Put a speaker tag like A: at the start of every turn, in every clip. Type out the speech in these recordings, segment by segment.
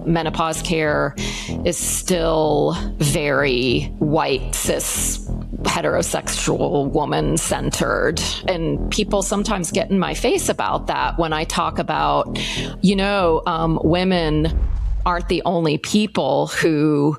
A: menopause care is still very white, cis, heterosexual, woman-centered. And people sometimes get in my face about that when I talk about, women aren't the only people who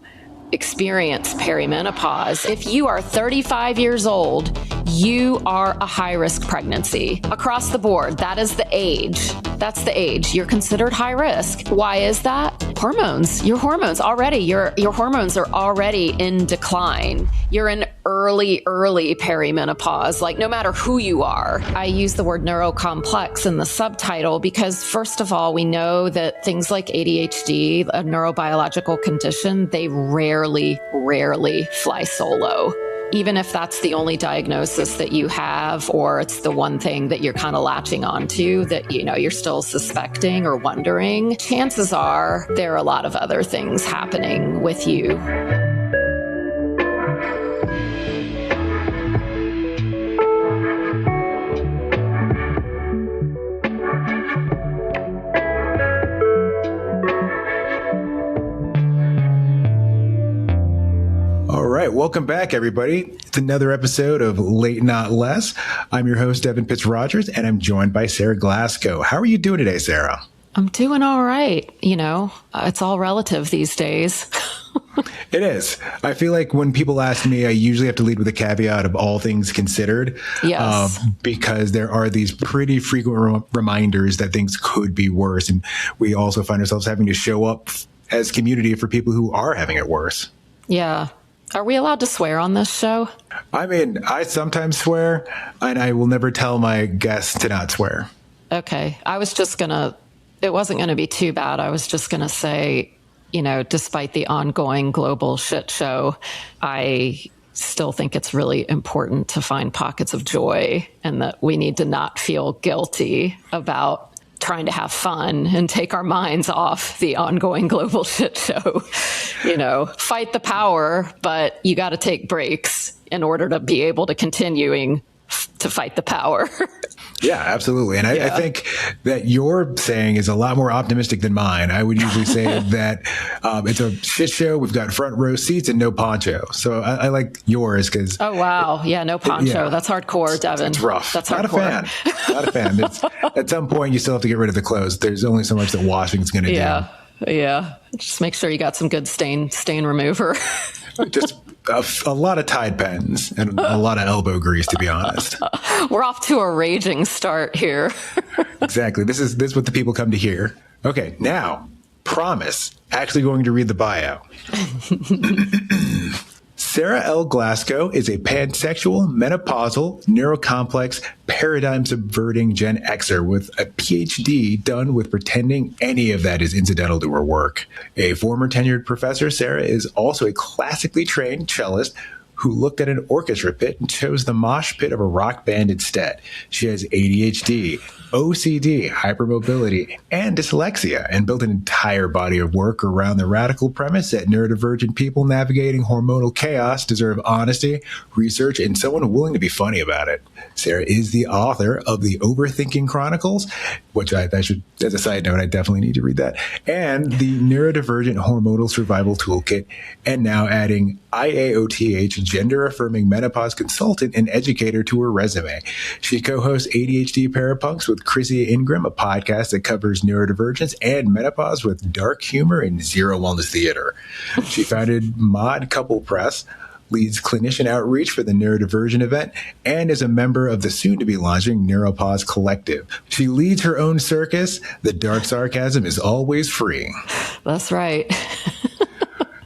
A: experience perimenopause. If you are 35 years old, you are a high-risk pregnancy. Across the board, that is the age. That's the age. You're considered high risk. Why is that? Hormones. Your hormones already, your hormones are already in decline. You're in early perimenopause, like no matter who you are. I use the word neurocomplex in the subtitle because, first of all, we know that things like ADHD, a neurobiological condition, they rarely fly solo. Even if that's the only diagnosis that you have, or it's the one thing that you're kind of latching onto that, you're still suspecting or wondering, chances are there are a lot of other things happening with you.
B: All right, welcome back, everybody. It's another episode of Late Not Less. I'm your host, Devin Pitts-Rogers, and I'm joined by Sarah Glasco. How are you doing today, Sarah?
A: I'm doing all right. It's all relative these days.
B: It is. I feel like when people ask me, I usually have to lead with a caveat of all things considered.
A: Yes.
B: Because there are these pretty frequent reminders that things could be worse. And we also find ourselves having to show up as community for people who are having it worse.
A: Yeah. Are we allowed to swear on this show?
B: I mean, I sometimes swear, and I will never tell my guests to not swear.
A: Okay. It wasn't going to be too bad. I was just going to say, despite the ongoing global shit show, I still think it's really important to find pockets of joy and that we need to not feel guilty about trying to have fun and take our minds off the ongoing global shit show. Fight the power, but you got to take breaks in order to be able to continuing to fight the power.
B: Yeah, absolutely. And I think that your saying is a lot more optimistic than mine. I would usually say that it's a shit show. We've got front row seats and no poncho. So I like yours because...
A: Oh, wow. Yeah, no poncho.
B: Yeah.
A: That's hardcore, Devin.
B: It's rough.
A: That's
B: not
A: hardcore.
B: Not a fan. At some point, you still have to get rid of the clothes. There's only so much that washing's going to do.
A: Yeah. Just make sure you got some good stain remover.
B: Just a lot of Tide pens and a lot of elbow grease, to be honest.
A: We're off to a raging start here.
B: Exactly. This is what the people come to hear. Okay, now, promise, actually going to read the bio. Sarah L. Glasco is a pansexual, menopausal, neurocomplex, paradigm-subverting Gen Xer with a PhD done with pretending any of that is incidental to her work. A former tenured professor, Sarah is also a classically trained cellist who looked at an orchestra pit and chose the mosh pit of a rock band instead. She has ADHD, OCD, hypermobility, and dyslexia, and built an entire body of work around the radical premise that neurodivergent people navigating hormonal chaos deserve honesty, research, and someone willing to be funny about it. Sarah is the author of the Overthinking Chronicles, which I should, as a side note, I definitely need to read that, and the Neurodivergent Hormonal Survival Toolkit, and now adding IAOTH, gender-affirming menopause consultant and educator, to her resume. She co-hosts ADHD Parapunks with Chrissy Ingram, a podcast that covers neurodivergence and menopause with dark humor and zero wellness theater. She founded Mod Couple Press, leads clinician outreach for the Neurodivergent event, and is a member of the soon-to-be-launching Neuropause Collective. She leads her own circus. The dark sarcasm is always free.
A: That's right.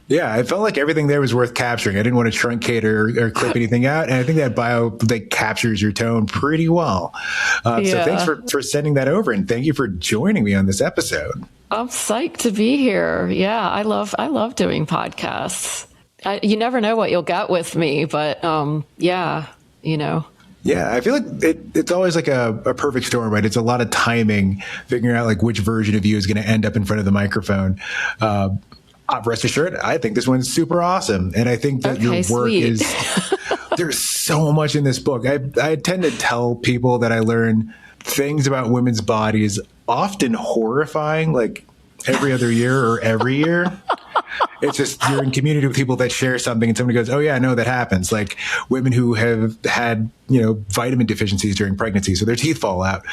B: Yeah, I felt like everything there was worth capturing. I didn't want to truncate or clip anything out. And I think that bio captures your tone pretty well. So thanks for sending that over. And thank you for joining me on this episode.
A: I'm psyched to be here. Yeah, I love doing podcasts. You never know what you'll get with me, but Yeah, I feel like it's always like a perfect storm, right? It's a lot of timing, figuring out like which version of you is going to end up in front of the microphone. Rest assured, I think this one's super awesome. And I think that your work is, there's so much in this book. I tend to tell people that I learn things about women's bodies, often horrifying, like
B: every other year or every year. It's just you're in community with people that share something and somebody goes, oh yeah, I know that happens. Like women who have had, vitamin deficiencies during pregnancy, so their teeth fall out,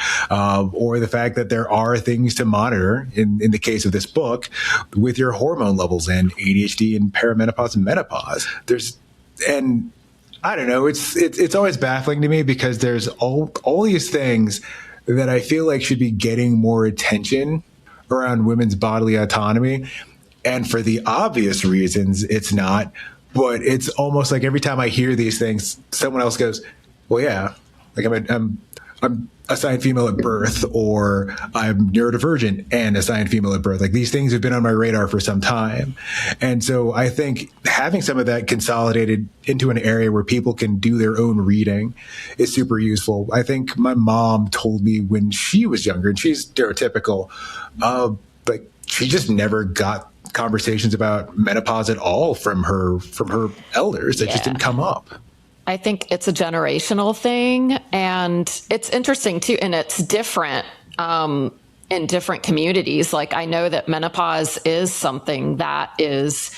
B: or the fact that there are things to monitor in the case of this book with your hormone levels and ADHD and perimenopause and menopause. And I don't know, it's always baffling to me because there's all these things that I feel like should be getting more attention around women's bodily autonomy. And for the obvious reasons, it's not. But it's almost like every time I hear these things, someone else goes, well, yeah, like I'm assigned female at birth, or I'm neurodivergent and assigned female at birth. Like these things have been on my radar for some time. And so I think having some of that consolidated into an area where people can do their own reading is super useful. I think my mom told me when she was younger, and she's stereotypical, like she just never got conversations about menopause at all from her elders. That just didn't come up.
A: I think it's a generational thing, and it's interesting too, and it's different in different communities. Like I know that menopause is something that is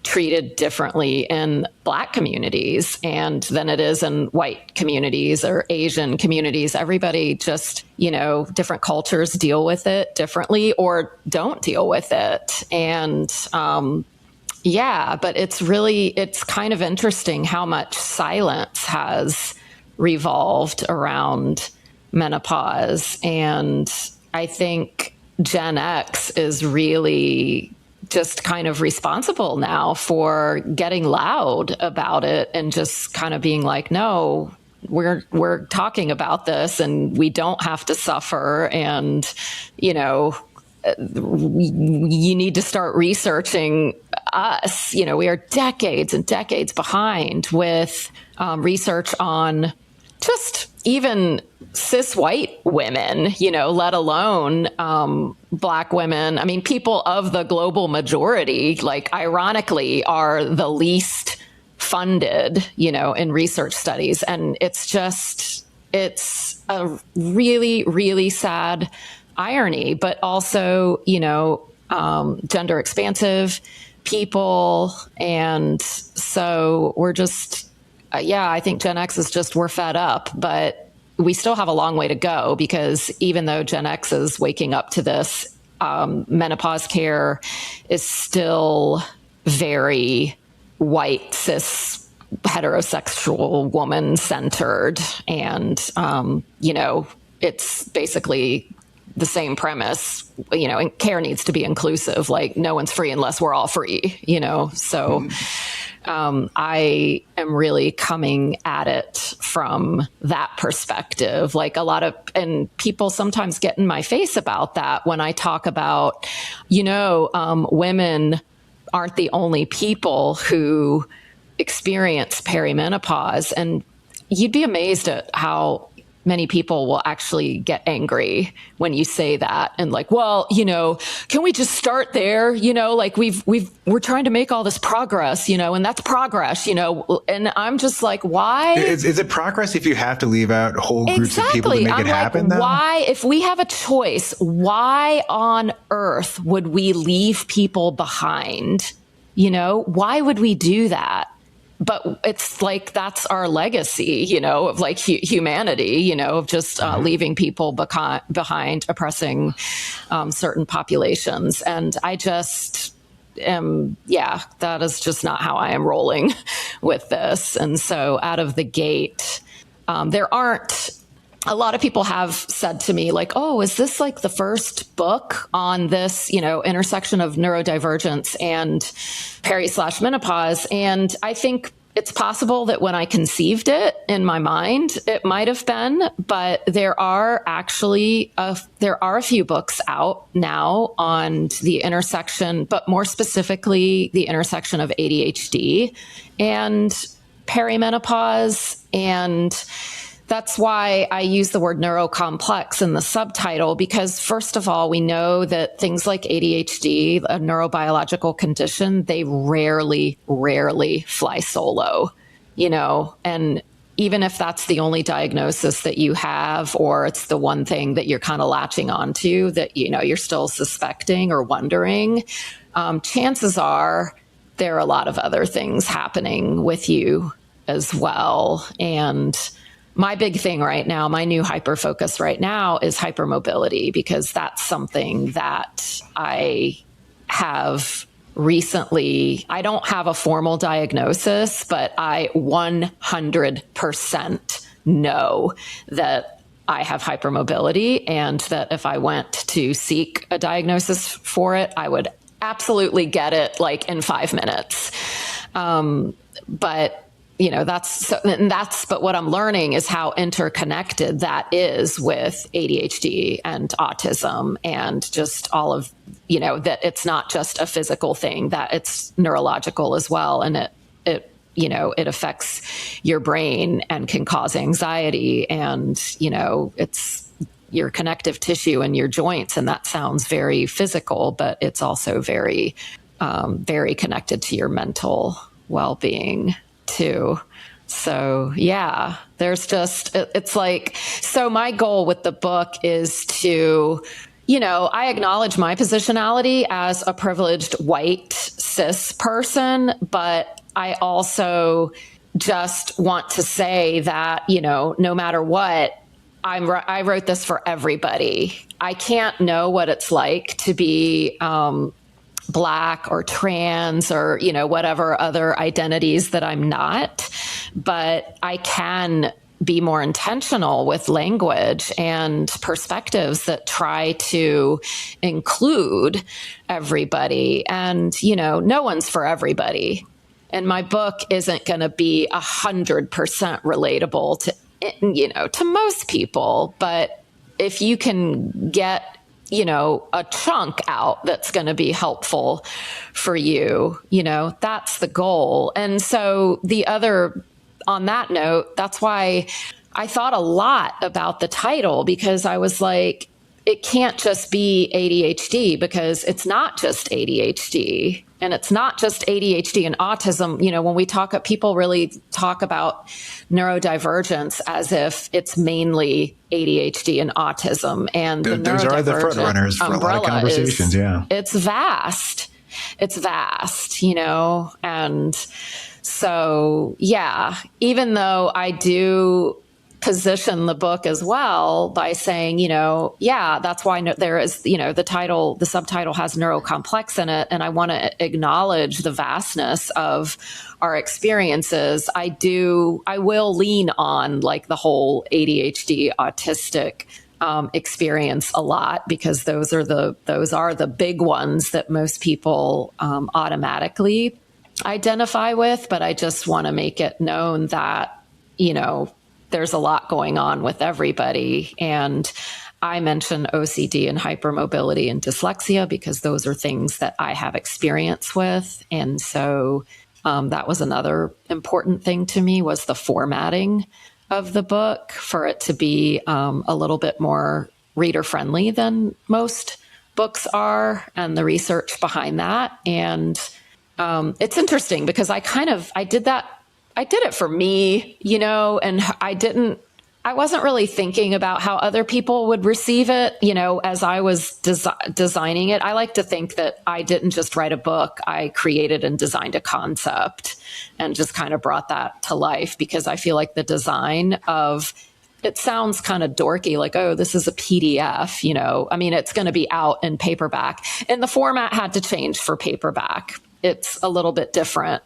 A: treated differently in Black communities and than it is in white communities or Asian communities. Everybody just, different cultures deal with it differently or don't deal with it. And but it's kind of interesting how much silence has revolved around menopause. And I think Gen X is really just kind of responsible now for getting loud about it and just kind of being like, no, we're talking about this and we don't have to suffer. And, you need to start researching us. We are decades and decades behind with research on just even cis white women, let alone Black women. I mean, people of the global majority, like ironically, are the least funded, in research studies. And it's a really, really sad irony, but also, gender expansive people. And so we're just, I think Gen X is just, we're fed up, but we still have a long way to go because even though Gen X is waking up to this, menopause care is still very white, cis, heterosexual, woman centered. And, it's basically the same premise, and care needs to be inclusive. Like no one's free unless we're all free, so I am really coming at it from that perspective. Like and people sometimes get in my face about that when I talk about, women aren't the only people who experience perimenopause. And you'd be amazed at how many people will actually get angry when you say that and like, well, can we just start there? Like we're trying to make all this progress, and that's progress, and I'm just like, why?
B: Is it progress if you have to leave out whole groups of people to make it happen? Though?
A: Why, if we have a choice, why on earth would we leave people behind? Why would we do that? But it's like, that's our legacy, of like humanity, of just leaving people behind, oppressing certain populations. And I just that is just not how I am rolling with this. And so out of the gate, a lot of people have said to me like, oh, is this like the first book on this, intersection of neurodivergence and peri/menopause? And I think it's possible that when I conceived it in my mind, it might have been, but there are actually a few books out now on the intersection, but more specifically the intersection of ADHD and perimenopause. And that's why I use the word neurocomplex in the subtitle, because first of all, we know that things like ADHD, a neurobiological condition, they rarely fly solo, and even if that's the only diagnosis that you have, or it's the one thing that you're kind of latching onto that, you're still suspecting or wondering, chances are there are a lot of other things happening with you as well. And my big thing right now, my new hyper focus right now is hypermobility, because that's something that I have recently. I don't have a formal diagnosis, but I 100% know that I have hypermobility, and that if I went to seek a diagnosis for it, I would absolutely get it like in 5 minutes. But but what I'm learning is how interconnected that is with ADHD and autism, and just all of, that it's not just a physical thing, that it's neurological as well. And it affects your brain and can cause anxiety, and, it's your connective tissue and your joints. And that sounds very physical, but it's also very, very connected to your mental well-being too. So yeah, it's like, so my goal with the book is to, I acknowledge my positionality as a privileged white cis person, but I also just want to say that, no matter what, I wrote this for everybody. I can't know what it's like to be, Black or trans or, whatever other identities that I'm not, but I can be more intentional with language and perspectives that try to include everybody. And, no one's for everybody. And my book isn't going to be 100% relatable to most people. But if you can get a chunk out that's going to be helpful for you, that's the goal. And so on that note, that's why I thought a lot about the title, because I was like, it can't just be ADHD, because it's not just ADHD, and it's not just ADHD and autism. When people really talk about neurodivergence as if it's mainly ADHD and autism, and
B: those are the front runners for a lot of conversations.
A: It's vast. It's vast, and so, yeah, even though I do position the book as well by saying, that's why there is, the subtitle has neurocomplex in it. And I want to acknowledge the vastness of our experiences. I will lean on like the whole ADHD autistic experience a lot, because those are the big ones that most people automatically identify with. But I just want to make it known that, there's a lot going on with everybody. And I mention OCD and hypermobility and dyslexia because those are things that I have experience with. And so that was another important thing to me, was the formatting of the book, for it to be a little bit more reader friendly than most books are, and the research behind that. And it's interesting because I did it for me, and I wasn't really thinking about how other people would receive it, as I was designing it. I like to think that I didn't just write a book. I created and designed a concept and just kind of brought that to life, because I feel like the design of it sounds kind of dorky, like, oh, this is a PDF, I mean, it's going to be out in paperback, and the format had to change for paperback. It's a little bit different,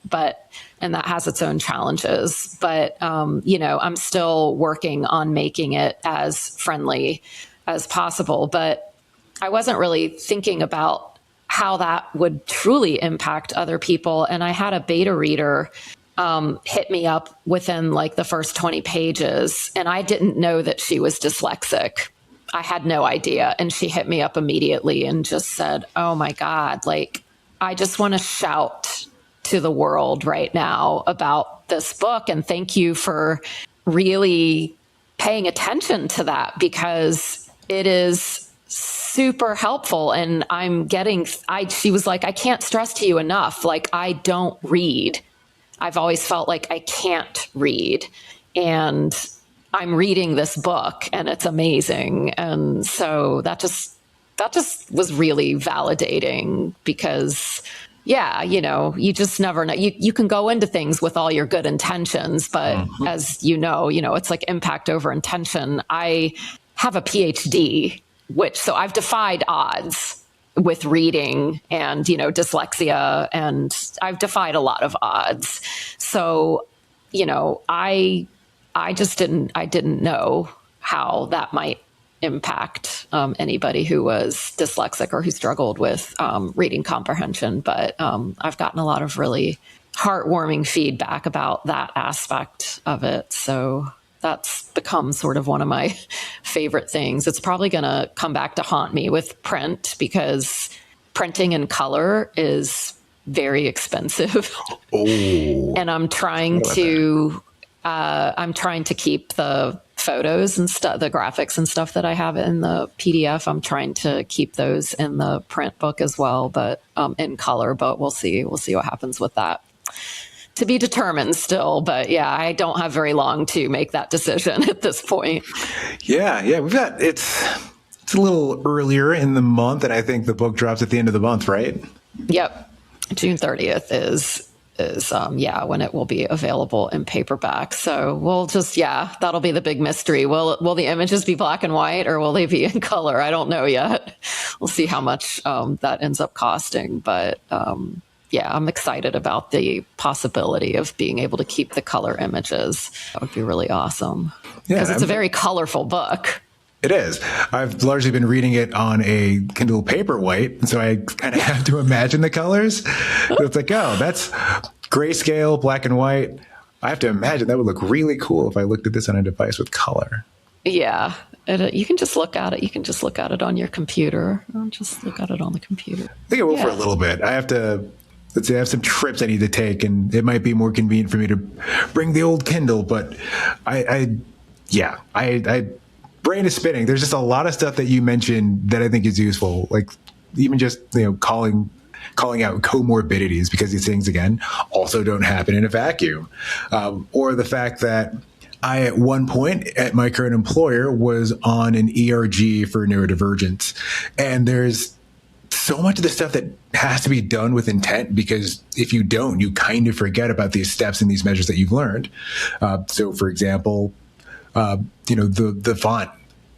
A: and that has its own challenges. But, I'm still working on making it as friendly as possible. But I wasn't really thinking about how that would truly impact other people. And I had a beta reader hit me up within like the first 20 pages, and I didn't know that she was dyslexic. I had no idea. And she hit me up immediately and just said, oh my God, like, I just want to shout to the world right now about this book. And thank you for really paying attention to that, because it is super helpful. And she was like, I can't stress to you enough. Like, I don't read. I've always felt like I can't read. And I'm reading this book and it's amazing. And so that just was really validating because, yeah, you just never know. You can go into things with all your good intentions, but as you know, it's like impact over intention. I have a PhD, so I've defied odds with reading and, dyslexia, and I've defied a lot of odds. So, I didn't know how that might impact anybody who was dyslexic or who struggled with reading comprehension. But I've gotten a lot of really heartwarming feedback about that aspect of it. So that's become sort of one of my favorite things. It's probably going to come back to haunt me with print because printing in color is very expensive.
B: Oh,
A: and I'm trying to keep the photos and stuff, the graphics and stuff that I have in the PDF. I'm trying to keep those in the print book as well, but in color. But we'll see. We'll see what happens with that. To be determined still, but yeah, I don't have very long to make that decision at this point.
B: Yeah, it's a little earlier in the month, and I think the book drops at the end of the month, right?
A: Yep, June 30th is when it will be available in paperback. So we'll that'll be the big mystery. Will the images be black and white or will they be in color? I don't know yet. We'll see how much that ends up costing, but I'm excited about the possibility of being able to keep the color images. That would be really awesome. Because it's a very colorful book.
B: It is. I've largely been reading it on a Kindle Paperwhite, so I kind of have to imagine the colors. It's like, oh, that's grayscale, black and white. I have to imagine that would look really cool if I looked at this on a device with color.
A: Yeah. You can just look at it. You can just look at it on your computer. Just look at it on the computer.
B: I think I will for a little bit. I have some trips I need to take, and it might be more convenient for me to bring the old Kindle, but I brain is spinning. There's just a lot of stuff that you mentioned that I think is useful. Like even just, calling out comorbidities, because these things, again, also don't happen in a vacuum. Or the fact that I, at one point at my current employer, was on an ERG for neurodivergence. And there's so much of the stuff that has to be done with intent, because if you don't, you kind of forget about these steps and these measures that you've learned. So for example, the font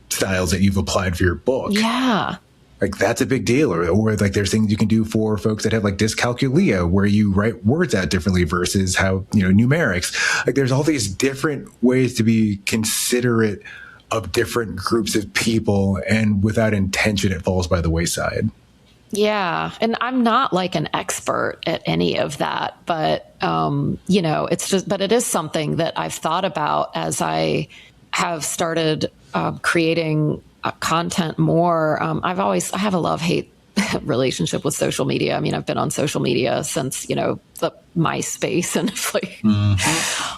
B: styles that you've applied for your book.
A: Yeah.
B: Like that's a big deal. Or like there's things you can do for folks that have like dyscalculia, where you write words out differently versus how, numerics. Like there's all these different ways to be considerate of different groups of people, and without intention, it falls by the wayside.
A: Yeah. And I'm not like an expert at any of that, but, but it is something that I've thought about as I have started creating content more. I have a love-hate relationship with social media. I mean, I've been on social media since, the MySpace and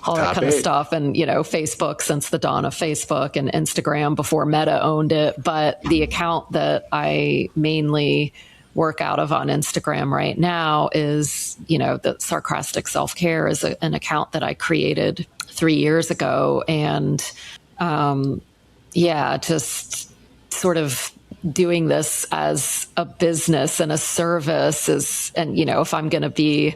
A: all that kind of stuff. And, Facebook since the dawn of Facebook, and Instagram before Meta owned it. But the account that I mainly work out of on Instagram right now is, the Sarcastic Self-Care is an account that I created 3 years ago. And just sort of doing this as a business and a service and if I'm going to be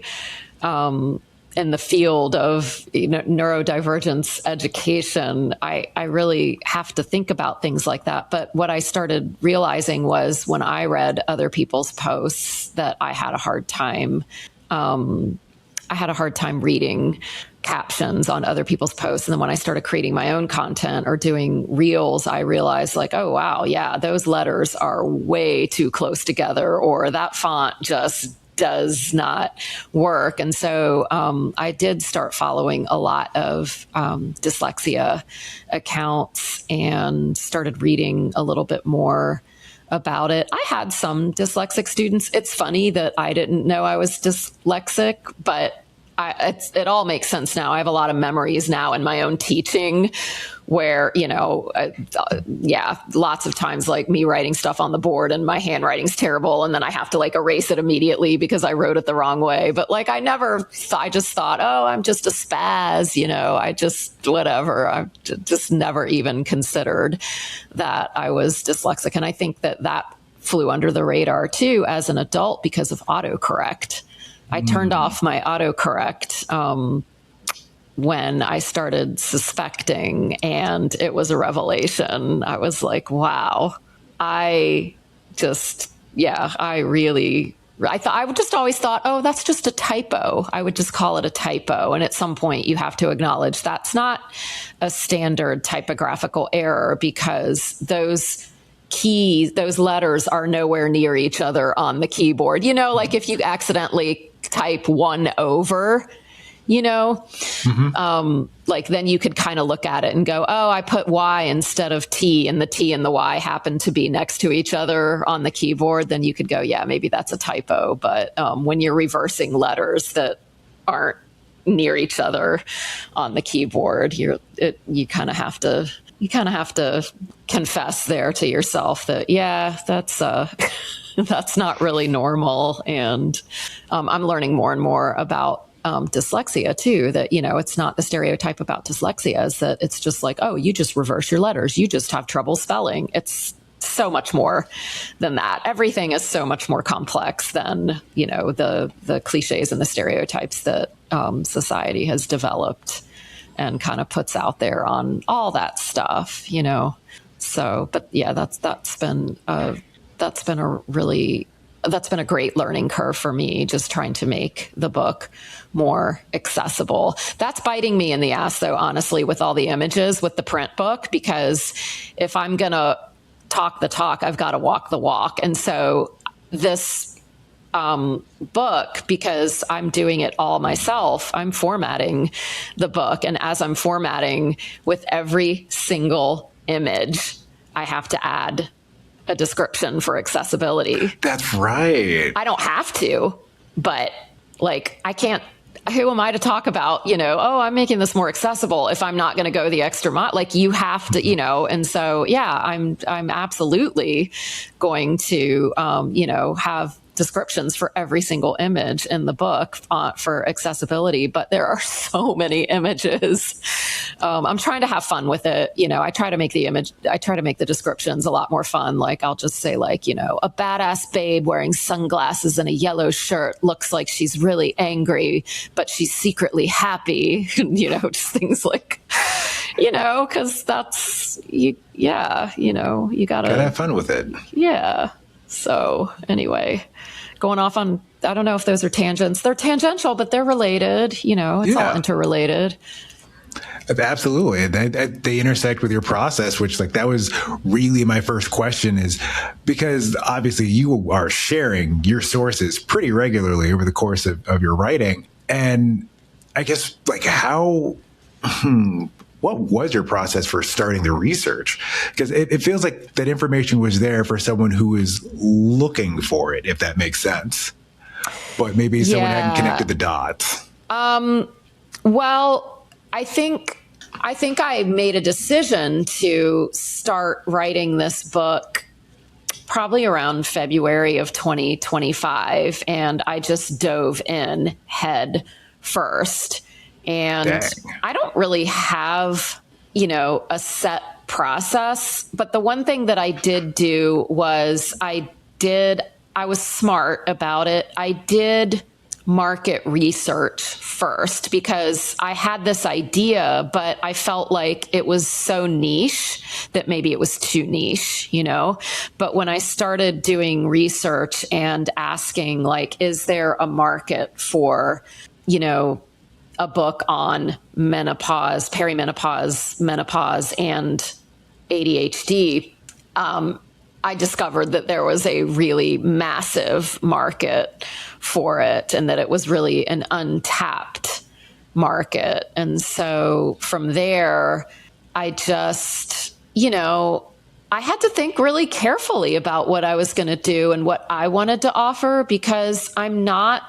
A: in the field of neurodivergence education, I really have to think about things like that. But what I started realizing was when I read other people's posts that I had a hard time reading captions on other people's posts. And then when I started creating my own content or doing reels, I realized like, oh, wow, yeah, those letters are way too close together, or that font just does not work. And so I did start following a lot of dyslexia accounts and started reading a little bit more about it. I had some dyslexic students. It's funny that I didn't know I was dyslexic, but it all makes sense now. I have a lot of memories now in my own teaching where, lots of times like me writing stuff on the board and my handwriting's terrible. And then I have to like erase it immediately because I wrote it the wrong way. But like, I just thought, oh, I'm just a spaz, whatever. I just never even considered that I was dyslexic. And I think that flew under the radar too as an adult because of autocorrect. I turned off my autocorrect when I started suspecting, and it was a revelation. I was like, wow, I just always thought, oh, that's just a typo. I would just call it a typo. And at some point you have to acknowledge that's not a standard typographical error because those letters are nowhere near each other on the keyboard. Like if you accidentally type one over, like then you could kind of look at it and go, oh, I put Y instead of T, and the T and the Y happen to be next to each other on the keyboard. Then you could go, yeah, maybe that's a typo. But when you're reversing letters that aren't near each other on the keyboard, you kind of have to confess there to yourself that, yeah, that's that's not really normal. And I'm learning more and more about dyslexia too, that, it's not the stereotype about dyslexia is that it's just like, oh, you just reverse your letters. You just have trouble spelling. It's so much more than that. Everything is so much more complex than, the cliches and the stereotypes that society has developed and kind of puts out there on all that stuff, So, but yeah, that's been a great learning curve for me, just trying to make the book more accessible. That's biting me in the ass, though, honestly, with all the images with the print book, because if I'm going to talk the talk, I've got to walk the walk. And so this book, because I'm doing it all myself, I'm formatting the book. And as I'm formatting with every single image, I have to add a description for accessibility.
B: That's right.
A: I don't have to, but like, I can't, who am I to talk about, oh, I'm making this more accessible if I'm not going to go the extra mile. Like you have to, and so, yeah, I'm absolutely going to, have descriptions for every single image in the book for accessibility, but there are so many images. I'm trying to have fun with it. I try to make the descriptions a lot more fun. Like I'll just say like, a badass babe wearing sunglasses and a yellow shirt looks like she's really angry, but she's secretly happy. Just things like, cause that's, you gotta
B: have fun with it.
A: Yeah. So anyway, going off on, I don't know if those are tangents. They're tangential, but they're related. It's all interrelated.
B: Absolutely. They intersect with your process, which like that was really my first question, is because obviously you are sharing your sources pretty regularly over the course of your writing. And I guess like what was your process for starting the research? Because it feels like that information was there for someone who is looking for it, if that makes sense. But maybe someone hadn't connected the dots.
A: Well, I think I made a decision to start writing this book probably around February of 2025. And I just dove in head first. And dang. I don't really have, a set process. But the one thing that I did do was I was smart about it. I did market research first because I had this idea, but I felt like it was so niche that maybe it was too niche, But when I started doing research and asking, like, is there a market for, a book on menopause, perimenopause, menopause, and ADHD, I discovered that there was a really massive market for it and that it was really an untapped market. And so from there, I just, I had to think really carefully about what I was going to do and what I wanted to offer, because I'm not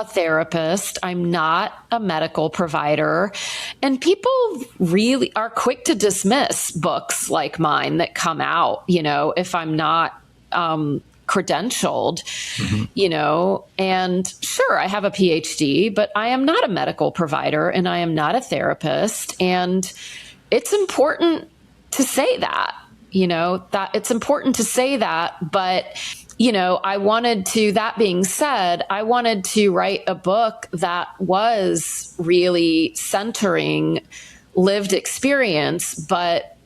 A: a therapist. I'm not a medical provider. And people really are quick to dismiss books like mine that come out, if I'm not credentialed, and sure, I have a PhD, but I am not a medical provider and I am not a therapist. And it's important to say that, that it's important to say that, but that being said, I wanted to write a book that was really centering lived experience, but,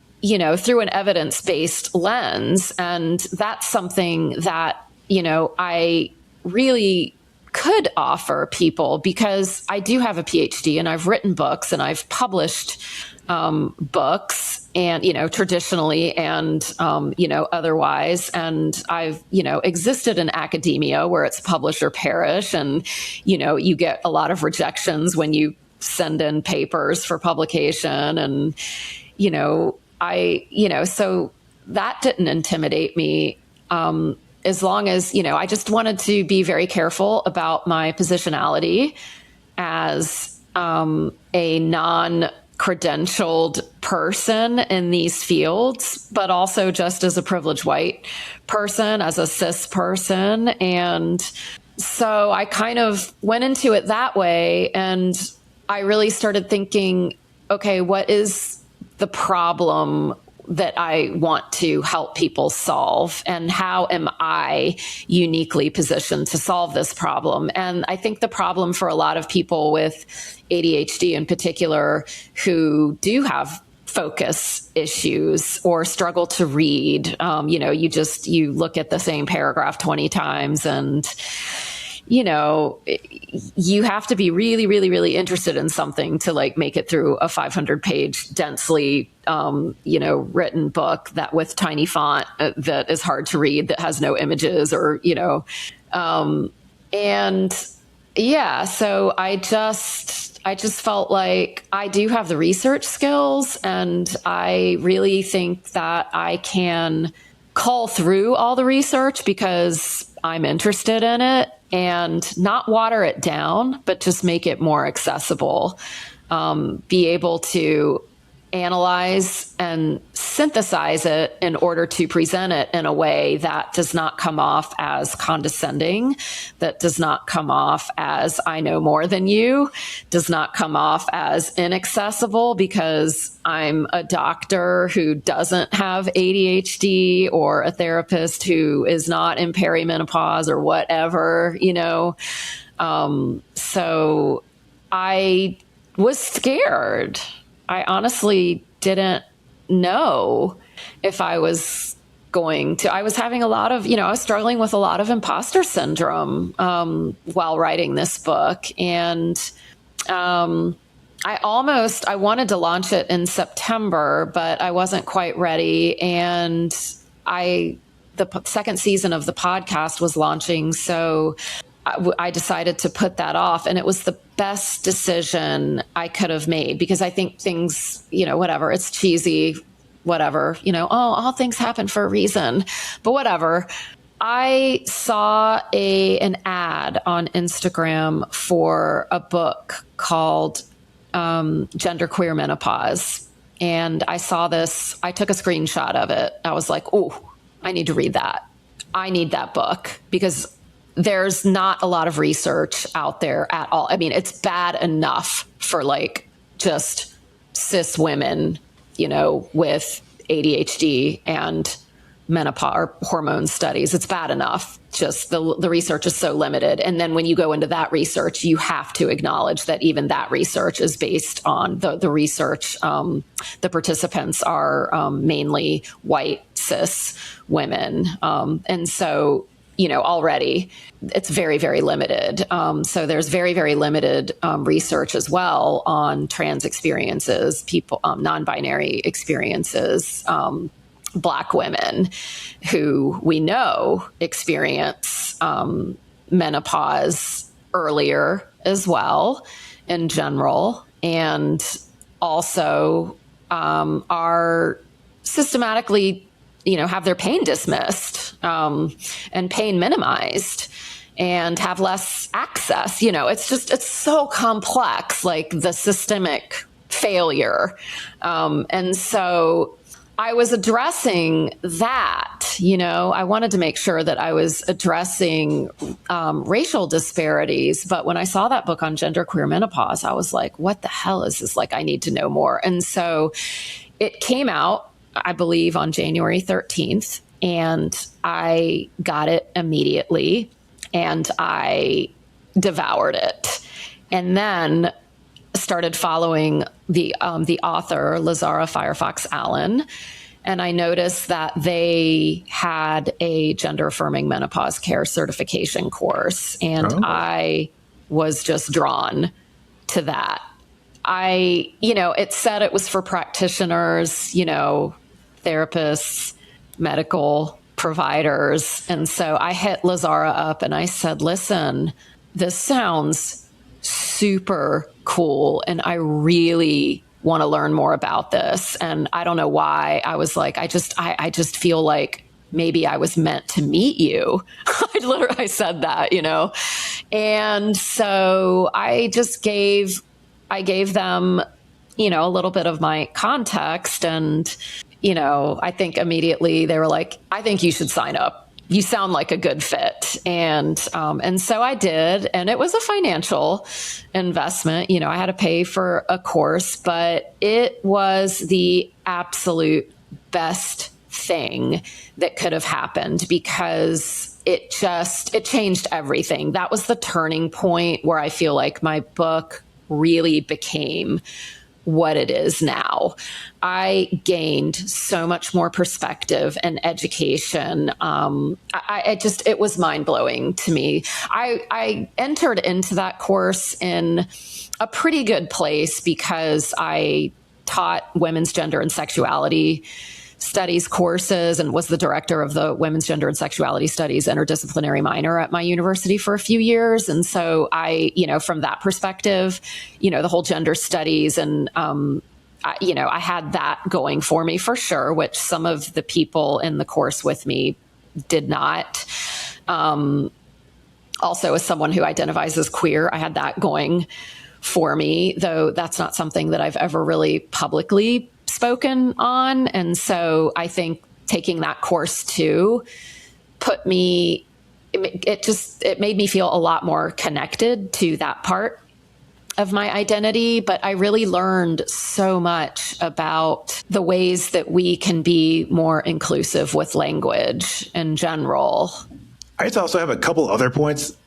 A: through an evidence-based lens. And that's something that, I really could offer people because I do have a PhD and I've written books and I've published books and, traditionally and, otherwise. And I've, existed in academia where it's publish or perish. And, you get a lot of rejections when you send in papers for publication. And, so that didn't intimidate me. As long as, I just wanted to be very careful about my positionality as a non-credentialed person in these fields, but also just as a privileged white person, as a cis person. And so I kind of went into it that way. And I really started thinking, okay, what is the problem that I want to help people solve, and how am I uniquely positioned to solve this problem? And I think the problem for a lot of people with ADHD in particular who do have focus issues or struggle to read, you look at the same paragraph 20 times and you have to be really, really, really interested in something to make it through a 500-page densely, written book that with tiny font that is hard to read, that has no images or, so I just felt like I do have the research skills, and I really think that I can cull through all the research because I'm interested in it, and not water it down, but just make it more accessible. Be able to analyze and synthesize it in order to present it in a way that does not come off as condescending, that does not come off as I know more than you, does not come off as inaccessible because I'm a doctor who doesn't have ADHD or a therapist who is not in perimenopause or whatever, So I was scared. I honestly didn't know if I was going to. I was having a lot of, I was struggling with a lot of imposter syndrome while writing this book. And I wanted to launch it in September, but I wasn't quite ready. And the second season of the podcast was launching. So I decided to put that off, and it was the best decision I could have made because I think things, whatever, it's cheesy, whatever, all things happen for a reason, but whatever. I saw an ad on Instagram for a book called Genderqueer Menopause. And I saw this, I took a screenshot of it. I was like, oh, I need to read that. I need that book because there's not a lot of research out there at all. I mean, it's bad enough for just cis women, with ADHD and menopause or hormone studies. It's bad enough. Just the research is so limited. And then when you go into that research, you have to acknowledge that even that research is based on the research. The participants are mainly white cis women. And so, already it's very, very limited. So there's very, very limited research as well on trans experiences, people, non-binary experiences, Black women who we know experience menopause earlier as well in general, and also are systematically have their pain dismissed and pain minimized. and have less access. You know, it's so complex, like the systemic failure. And so I was addressing that, you know, I wanted to make sure that I was addressing racial disparities. But when I saw that book on genderqueer menopause, I was like, what the hell is this? Like, I need to know more. And so it came out, I believe, on January 13th, and I got it immediately and I devoured it. And then started following the author, Lazara Firefox Allen, and I noticed that they had a gender affirming menopause care certification course, and I was just drawn to that. It said it was for practitioners, you know, therapists, medical providers, and so I hit Lazara up and I said, listen, this sounds super cool, and I really want to learn more about this. And I don't know why. I was like, I just feel like maybe I was meant to meet you. I said that, you know. And so I gave them, you know, a little bit of my context, and, you know, I think immediately they were like, I think you should sign up. You sound like a good fit. And so I did, and it was a financial investment. You know, I had to pay for a course, but it was the absolute best thing that could have happened, because it changed everything. That was the turning point where I feel like my book really became what it is now. I gained so much more perspective and education. It was mind blowing to me. I entered into that course in a pretty good place because I taught women's gender and sexuality studies courses and was the director of the Women's Gender and Sexuality Studies interdisciplinary minor at my university for a few years. And so I, you know, from that perspective, you know, the whole gender studies and, I had that going for me for sure, which some of the people in the course with me did not. Also, as someone who identifies as queer, I had that going for me, though that's not something that I've ever really publicly spoken on. And so I think taking that course too it made me feel a lot more connected to that part of my identity. But I really learned so much about the ways that we can be more inclusive with language in general.
B: I just also have a couple other points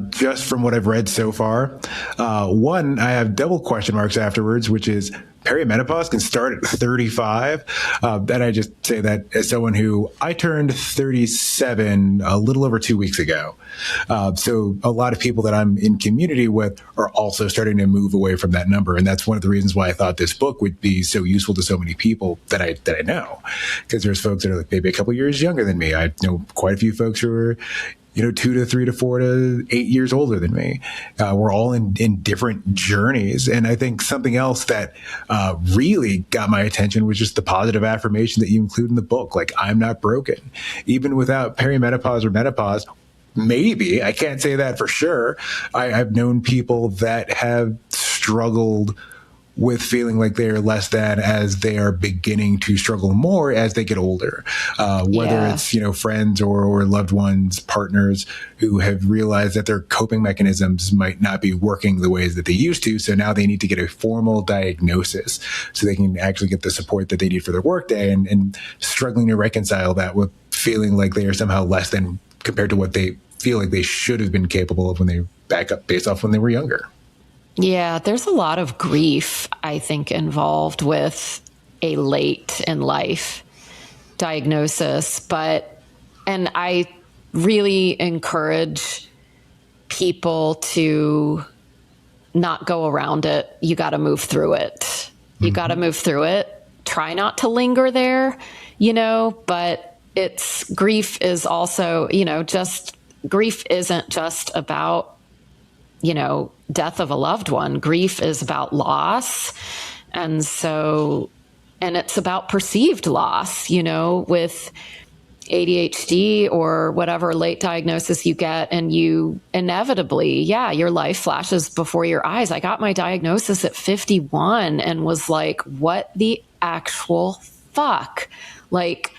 B: just from what I've read so far. One, I have double question marks afterwards, which is perimenopause can start at 35. And I just say that as someone who I turned 37 a little over 2 weeks ago. So a lot of people that I'm in community with are also starting to move away from that number. And that's one of the reasons why I thought this book would be so useful to so many people that I know. Because there's folks that are like maybe a couple years younger than me. I know quite a few folks who are 2 to 3 to 4 to 8 years older than me. We're all in different journeys. And I think something else that really got my attention was just the positive affirmation that you include in the book. Like, I'm not broken. Even without perimenopause or menopause, maybe, I can't say that for sure. I've known people that have struggled with feeling like they are less than as they are beginning to struggle more as they get older, whether it's, friends or loved ones, partners who have realized that their coping mechanisms might not be working the ways that they used to. So now they need to get a formal diagnosis so they can actually get the support that they need for their workday, and struggling to reconcile that with feeling like they are somehow less than compared to what they feel like they should have been capable of when they back up based off when they were younger.
A: Yeah, there's a lot of grief, I think, involved with a late in life diagnosis. And I really encourage people to not go around it. You got to move through it. You got to move through it. Try not to linger there, but grief is also, grief isn't just about, death of a loved one. Grief is about loss. And it's about perceived loss, with ADHD or whatever late diagnosis you get, and you inevitably, your life flashes before your eyes. I got my diagnosis at 51 and was like, what the actual fuck? Like,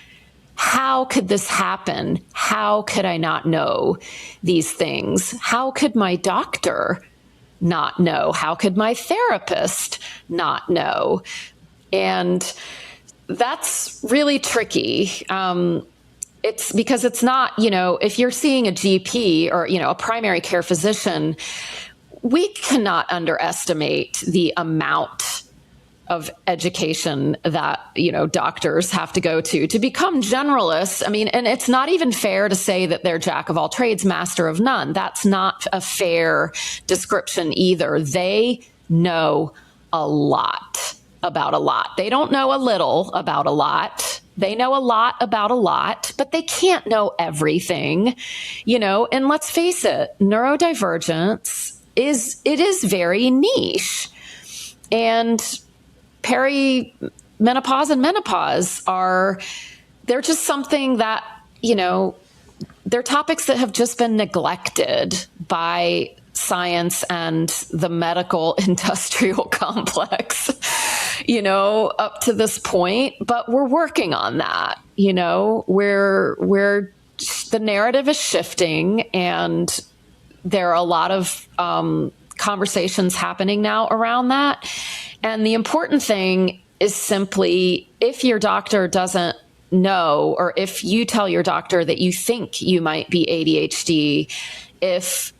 A: how could this happen? How could I not know these things? How could my doctor not know? How could my therapist not know? And that's really tricky. It's because it's not, if you're seeing a GP or, a primary care physician, we cannot underestimate the amount of education that, doctors have to go to become generalists. I mean, and it's not even fair to say that they're jack of all trades, master of none. That's not a fair description either. They know a lot about a lot. They don't know a little about a lot. They know a lot about a lot, but they can't know everything, and let's face it, neurodivergence is very niche. And perimenopause and menopause they're just something that, they're topics that have just been neglected by science and the medical industrial complex, up to this point. But we're working on that, where the narrative is shifting, and there are a lot of conversations happening now around that. And the important thing is simply, if your doctor doesn't know, or if you tell your doctor that you think you might be ADHD, if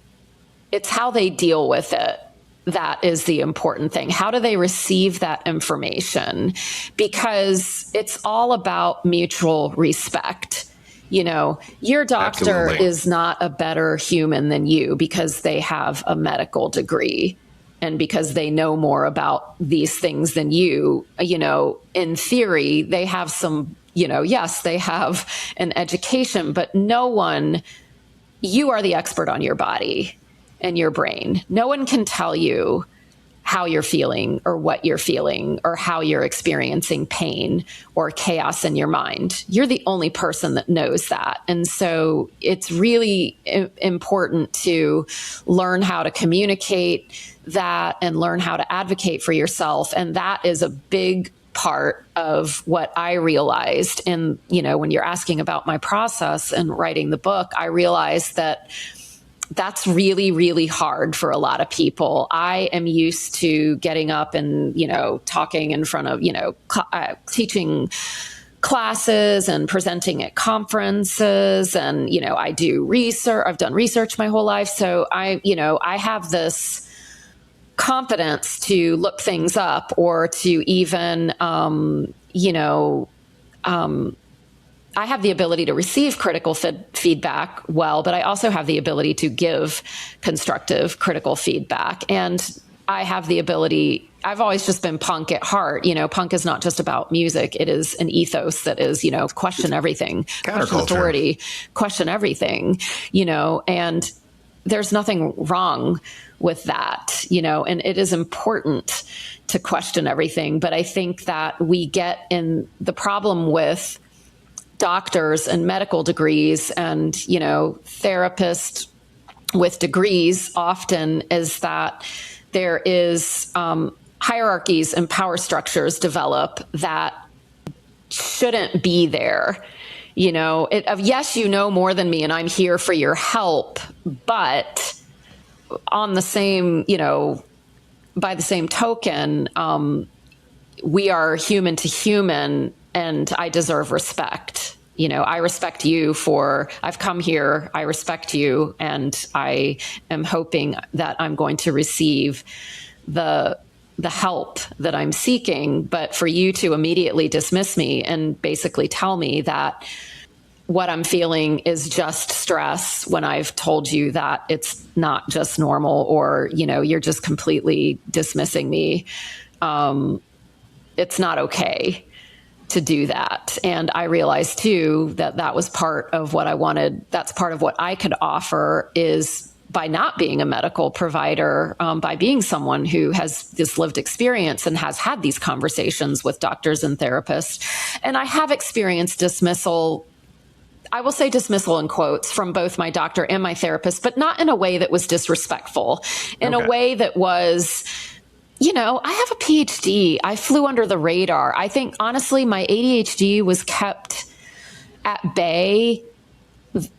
A: it's how they deal with it, that is the important thing. How do they receive that information? Because it's all about mutual respect. Your doctor
B: Absolutely.
A: is not a better human than you because they have a medical degree and because they know more about these things than you. In theory, they have some, yes, they have an education, but you are the expert on your body and your brain. No one can tell you how you're feeling or what you're feeling or how you're experiencing pain or chaos in your mind. You're the only person that knows that. And so it's really important to learn how to communicate that and learn how to advocate for yourself. And that is a big part of what I realized. And, when you're asking about my process and writing the book, I realized that that's really, really hard for a lot of people. I am used to getting up and, talking in front of, teaching classes and presenting at conferences. And, I do research. I've done research my whole life. So I have this confidence to look things up or to even, I have the ability to receive critical feedback well, but I also have the ability to give constructive critical feedback. And I have the ability, I've always just been punk at heart. Punk is not just about music. It is an ethos that is, question everything, question authority, question everything, and there's nothing wrong with that, and it is important to question everything. But I think that we get in the problem with doctors and medical degrees and, therapists with degrees often is that there is hierarchies and power structures develop that shouldn't be there. Yes, you know more than me and I'm here for your help, but on the same, by the same token, we are human to human, and I deserve respect. I respect you I've come here, I respect you, and I am hoping that I'm going to receive the help that I'm seeking. But for you to immediately dismiss me and basically tell me that what I'm feeling is just stress when I've told you that it's not just normal, or, you're just completely dismissing me. It's not okay to do that. And I realized too that was part of what I wanted. That's part of what I could offer, is by not being a medical provider, by being someone who has this lived experience and has had these conversations with doctors and therapists. And I have experienced dismissal I will say dismissal in quotes from both my doctor and my therapist, but not in a way that was disrespectful, in a way that was, you know, I have a PhD. I flew under the radar. I think, honestly, my ADHD was kept at bay.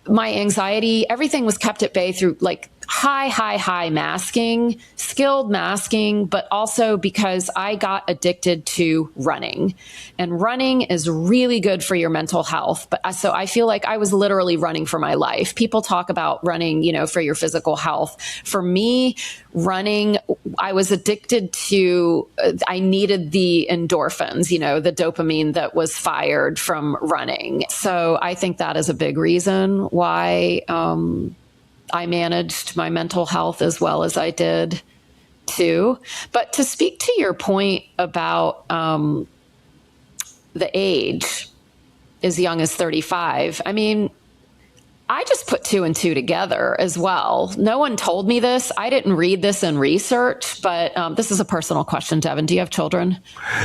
A: My anxiety, everything was kept at bay through like high masking, skilled masking, but also because I got addicted to running. And running is really good for your mental health. But so I feel like I was literally running for my life. People talk about running, you know, for your physical health. For me, running, I was addicted to, I needed the endorphins, you know, the dopamine that was fired from running. So I think that is a big reason why, I managed my mental health as well as I did too. But to speak to your point about the age, as young as 35, I mean, I just put 2 and 2 together as well. No one told me this. I didn't read this in research, but this is a personal question, Devin. Do you have children?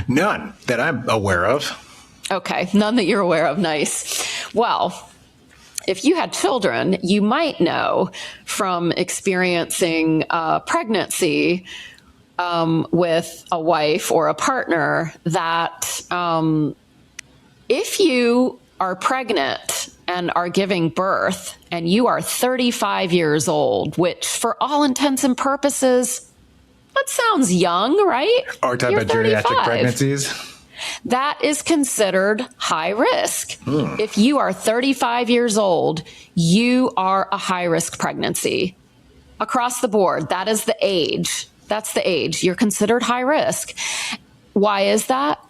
B: None that I'm aware of.
A: Okay, none that you're aware of. Nice. Well, if you had children, you might know from experiencing pregnancy with a wife or a partner that if you are pregnant and are giving birth and you are 35 years old, which for all intents and purposes, that sounds young, right?
B: Are we talking about geriatric pregnancies?
A: That is considered high risk. If you are 35 years old, you are a high risk pregnancy. Across the board, that is the age. That's the age. You're considered high risk. Why is that?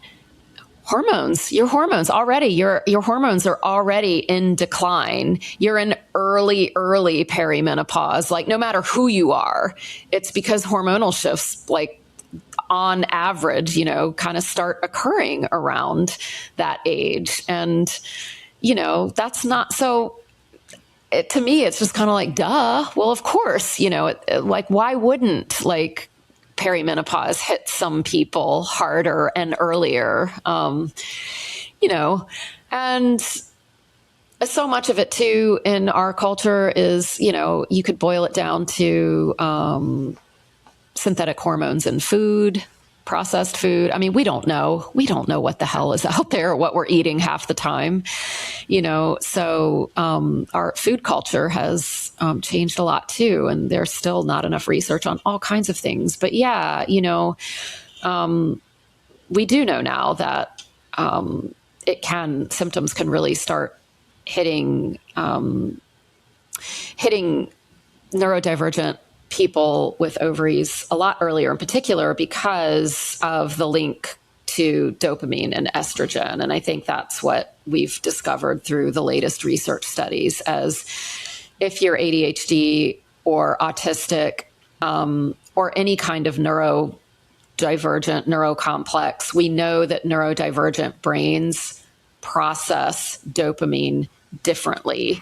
A: Hormones. Your hormones already, your hormones are already in decline. You're in early perimenopause. Like no matter who you are, it's because hormonal shifts, like on average, you know, kind of start occurring around that age. And, you know, that's not so, to me, it's just kind of like, duh. Well, of course, you know, like, why wouldn't like perimenopause hit some people harder and earlier? You know, and so much of it too in our culture is, you know, you could boil it down to, synthetic hormones in food, processed food. I mean, we don't know. We don't know what the hell is out there, what we're eating half the time, you know. So our food culture has changed a lot too, and there's still not enough research on all kinds of things. But yeah, you know, we do know now that symptoms can really start hitting neurodivergent people with ovaries a lot earlier, in particular because of the link to dopamine and estrogen. And I think that's what we've discovered through the latest research studies, as if you're ADHD or autistic or any kind of neurodivergent, neurocomplex, we know that neurodivergent brains process dopamine differently.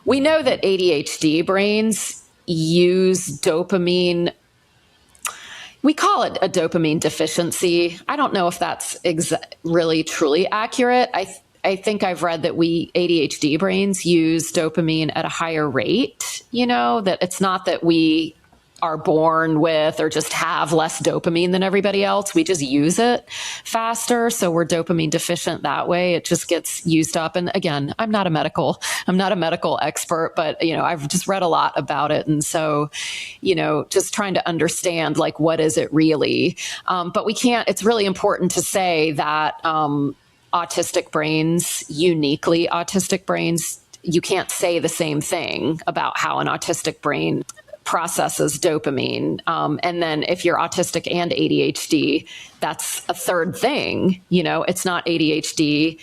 A: We know that ADHD brains use dopamine. We call it a dopamine deficiency. I don't know if that's really truly accurate. I think I've read that we ADHD brains use dopamine at a higher rate, you know, that it's not that we are born with or just have less dopamine than everybody else. We just use it faster. So we're dopamine deficient that way. It just gets used up. And again, I'm not a medical expert, but, you know, I've just read a lot about it. And so, you know, just trying to understand, like, what is it really? But it's really important to say that autistic brains, uniquely autistic brains, you can't say the same thing about how an autistic brain processes dopamine. And then if you're autistic and ADHD, that's a third thing. You know, it's not ADHD,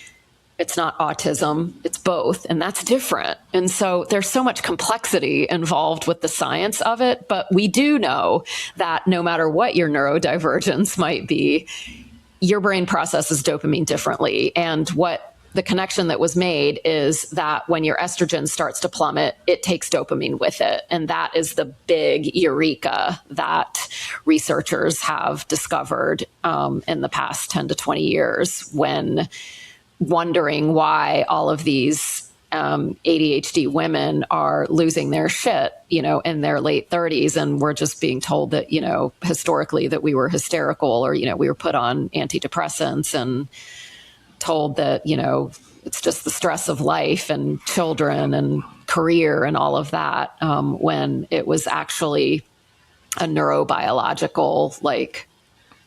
A: it's not autism, it's both. And that's different. And so there's so much complexity involved with the science of it. But we do know that no matter what your neurodivergence might be, your brain processes dopamine differently. And what the connection that was made is that when your estrogen starts to plummet, it takes dopamine with it. And that is the big eureka that researchers have discovered in the past 10 to 20 years, when wondering why all of these ADHD women are losing their shit, in their late 30s. And we're just being told that, historically that we were hysterical or, we were put on antidepressants and told that, it's just the stress of life and children and career and all of that, when it was actually a neurobiological,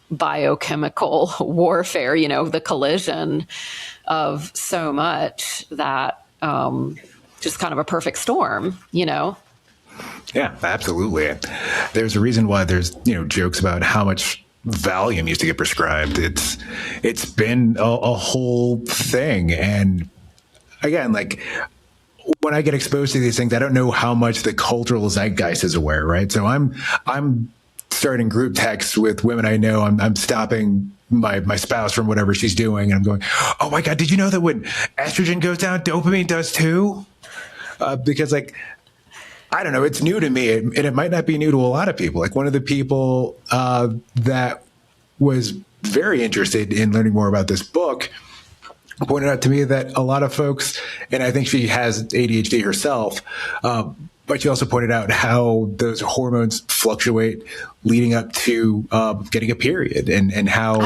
A: biochemical warfare, the collision of so much that just kind of a perfect storm,
B: Yeah, absolutely. There's a reason why there's, jokes about how much Valium used to get prescribed. It's been a whole thing. And again, when I get exposed to these things, I don't know how much the cultural zeitgeist is aware, right? So I'm starting group texts with women I know. I'm stopping my spouse from whatever she's doing, and I'm going, oh my God, did you know that when estrogen goes down, dopamine does too? Because I don't know, it's new to me, and it might not be new to a lot of people. One of the people that was very interested in learning more about this book pointed out to me that a lot of folks, and I think she has ADHD herself, but she also pointed out how those hormones fluctuate leading up to getting a period, and how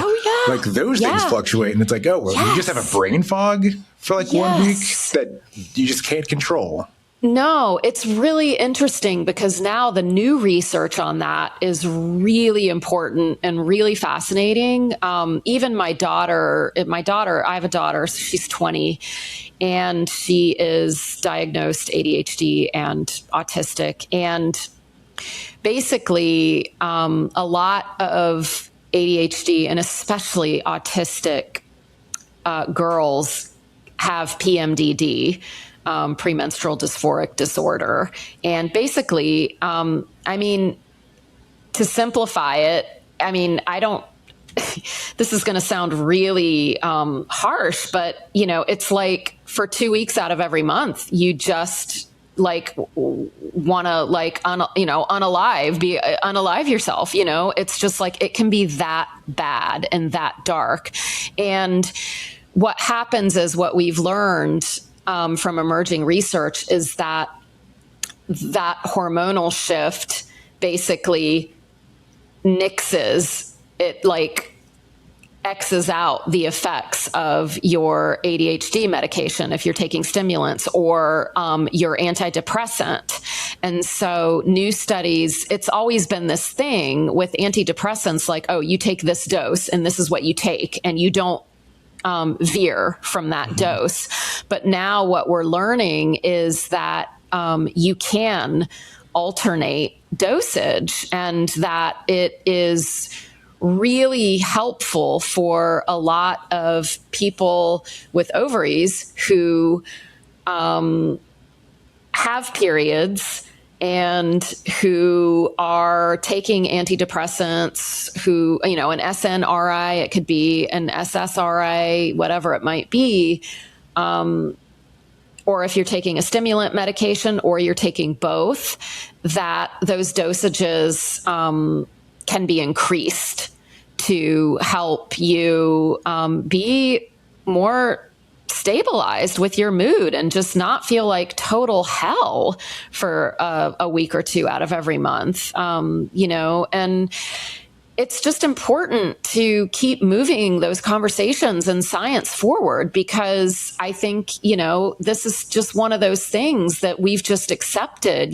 B: those things fluctuate. And it's you just have a brain fog for 1 week that you just can't control.
A: No, it's really interesting because now the new research on that is really important and really fascinating. Even my daughter, I have a daughter, she's 20, and she is diagnosed ADHD and autistic. And basically, a lot of ADHD and especially autistic girls have PMDD. Premenstrual dysphoric disorder. And basically, to simplify it, this is going to sound really harsh, but, it's for 2 weeks out of every month, you just want to unalive yourself, it's just it can be that bad and that dark. And what happens is what we've learned from emerging research is that hormonal shift basically nixes it, X's out the effects of your ADHD medication if you're taking stimulants or your antidepressant. And so new studies, it's always been this thing with antidepressants, you take this dose and this is what you take, and you don't veer from that dose. But now what we're learning is that you can alternate dosage, and that it is really helpful for a lot of people with ovaries who have periods and who are taking antidepressants, who, an SNRI, it could be an SSRI, whatever it might be, or if you're taking a stimulant medication or you're taking both, that those dosages can be increased to help you be more stabilized with your mood and just not feel like total hell for a week or two out of every month, and it's just important to keep moving those conversations and science forward, because I think, this is just one of those things that we've just accepted,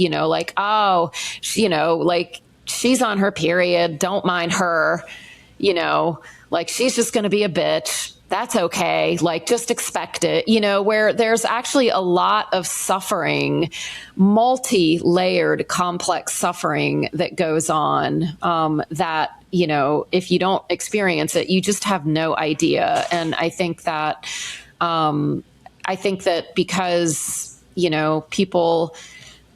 A: she's on her period, don't mind her, she's just going to be a bitch. That's okay. Just expect it, where there's actually a lot of suffering, multi-layered, complex suffering that goes on, that, if you don't experience it, you just have no idea. And I think that because, people,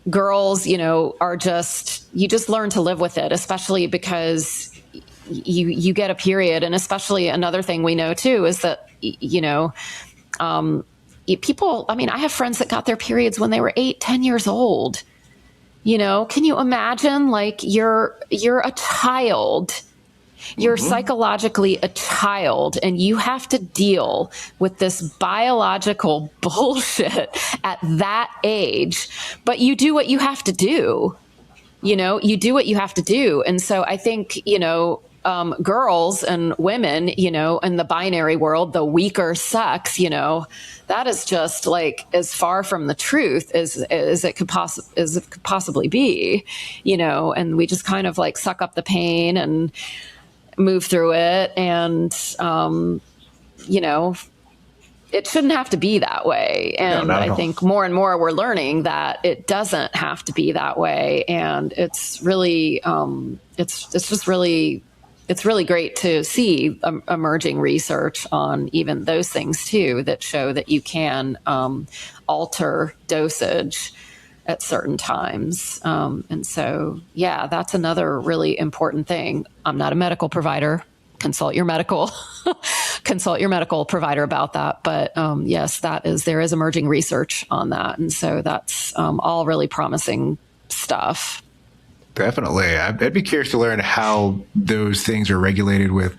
A: girls, are just, you just learn to live with it, especially because you get a period. And especially another thing we know too is that, people, I have friends that got their periods when they were 8-10 years old. Can you imagine, you're a child You're psychologically a child, and you have to deal with this biological bullshit at that age. But you do what you have to do. You do what you have to do. And so I think, girls and women, in the binary world, the weaker sex, that is just like as far from the truth as it could possibly be, and we just kind of like suck up the pain and move through it. And, it shouldn't have to be that way. And
B: no,
A: I think more and more we're learning that it doesn't have to be that way. And it's really, it's really great to see emerging research on even those things too, that show that you can alter dosage at certain times. And so, yeah, that's another really important thing. I'm not a medical provider. Consult your medical provider about that. But yes, there is emerging research on that. And so that's all really promising stuff.
B: Definitely. I'd be curious to learn how those things are regulated with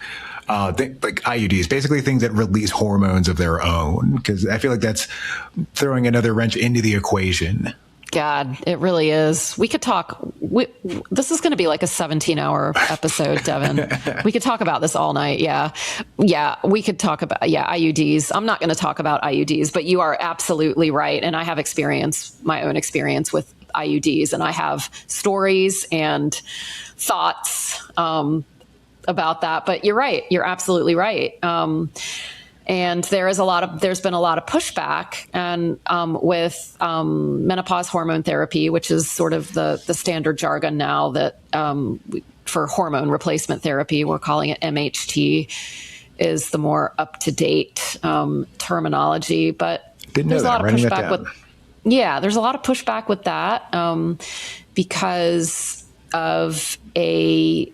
B: like IUDs, basically things that release hormones of their own, because I feel like that's throwing another wrench into the equation.
A: God, it really is. We could talk. This is going to be like a 17-hour episode, Devin. We could talk about this all night. Yeah. We could talk about, IUDs. I'm not going to talk about IUDs, but you are absolutely right. And I have my own experience with IUDs, and I have stories and thoughts about that. But you're right. You're absolutely right. And there's been a lot of pushback and with menopause hormone therapy, which is sort of the standard jargon now that for hormone replacement therapy, we're calling it MHT, is the more up-to-date terminology. But there's a lot of pushback there's a lot of pushback with that because of a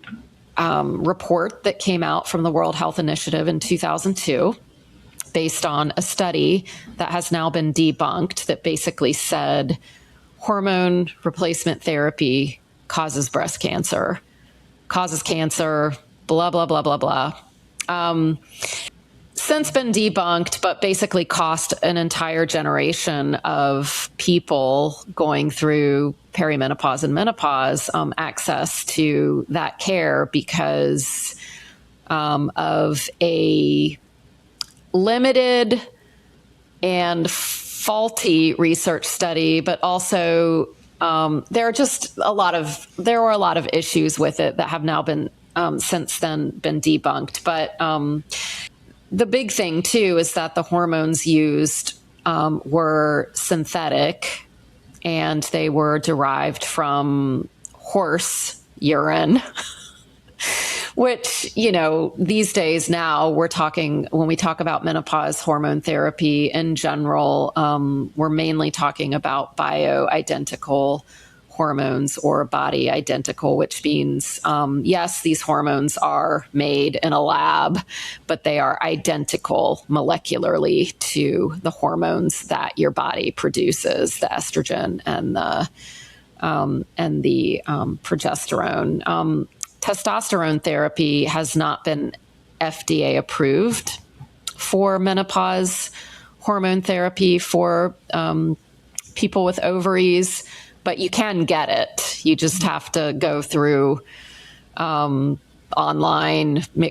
A: report that came out from the World Health Initiative in 2002. Based on a study that has now been debunked that basically said hormone replacement therapy causes breast cancer, causes cancer, blah, blah, blah, blah, blah. Since been debunked, but basically cost an entire generation of people going through perimenopause and menopause access to that care because of a limited and faulty research study, but also there were a lot of issues with it that have now been since then been debunked. But the big thing too is that the hormones used were synthetic, and they were derived from horse urine. Which, these days now when we talk about menopause hormone therapy in general, we're mainly talking about bioidentical hormones or body identical, which means, yes, these hormones are made in a lab, but they are identical molecularly to the hormones that your body produces, the estrogen and the progesterone. Testosterone therapy has not been FDA approved for menopause hormone therapy for people with ovaries, but you can get it. You just have to go through online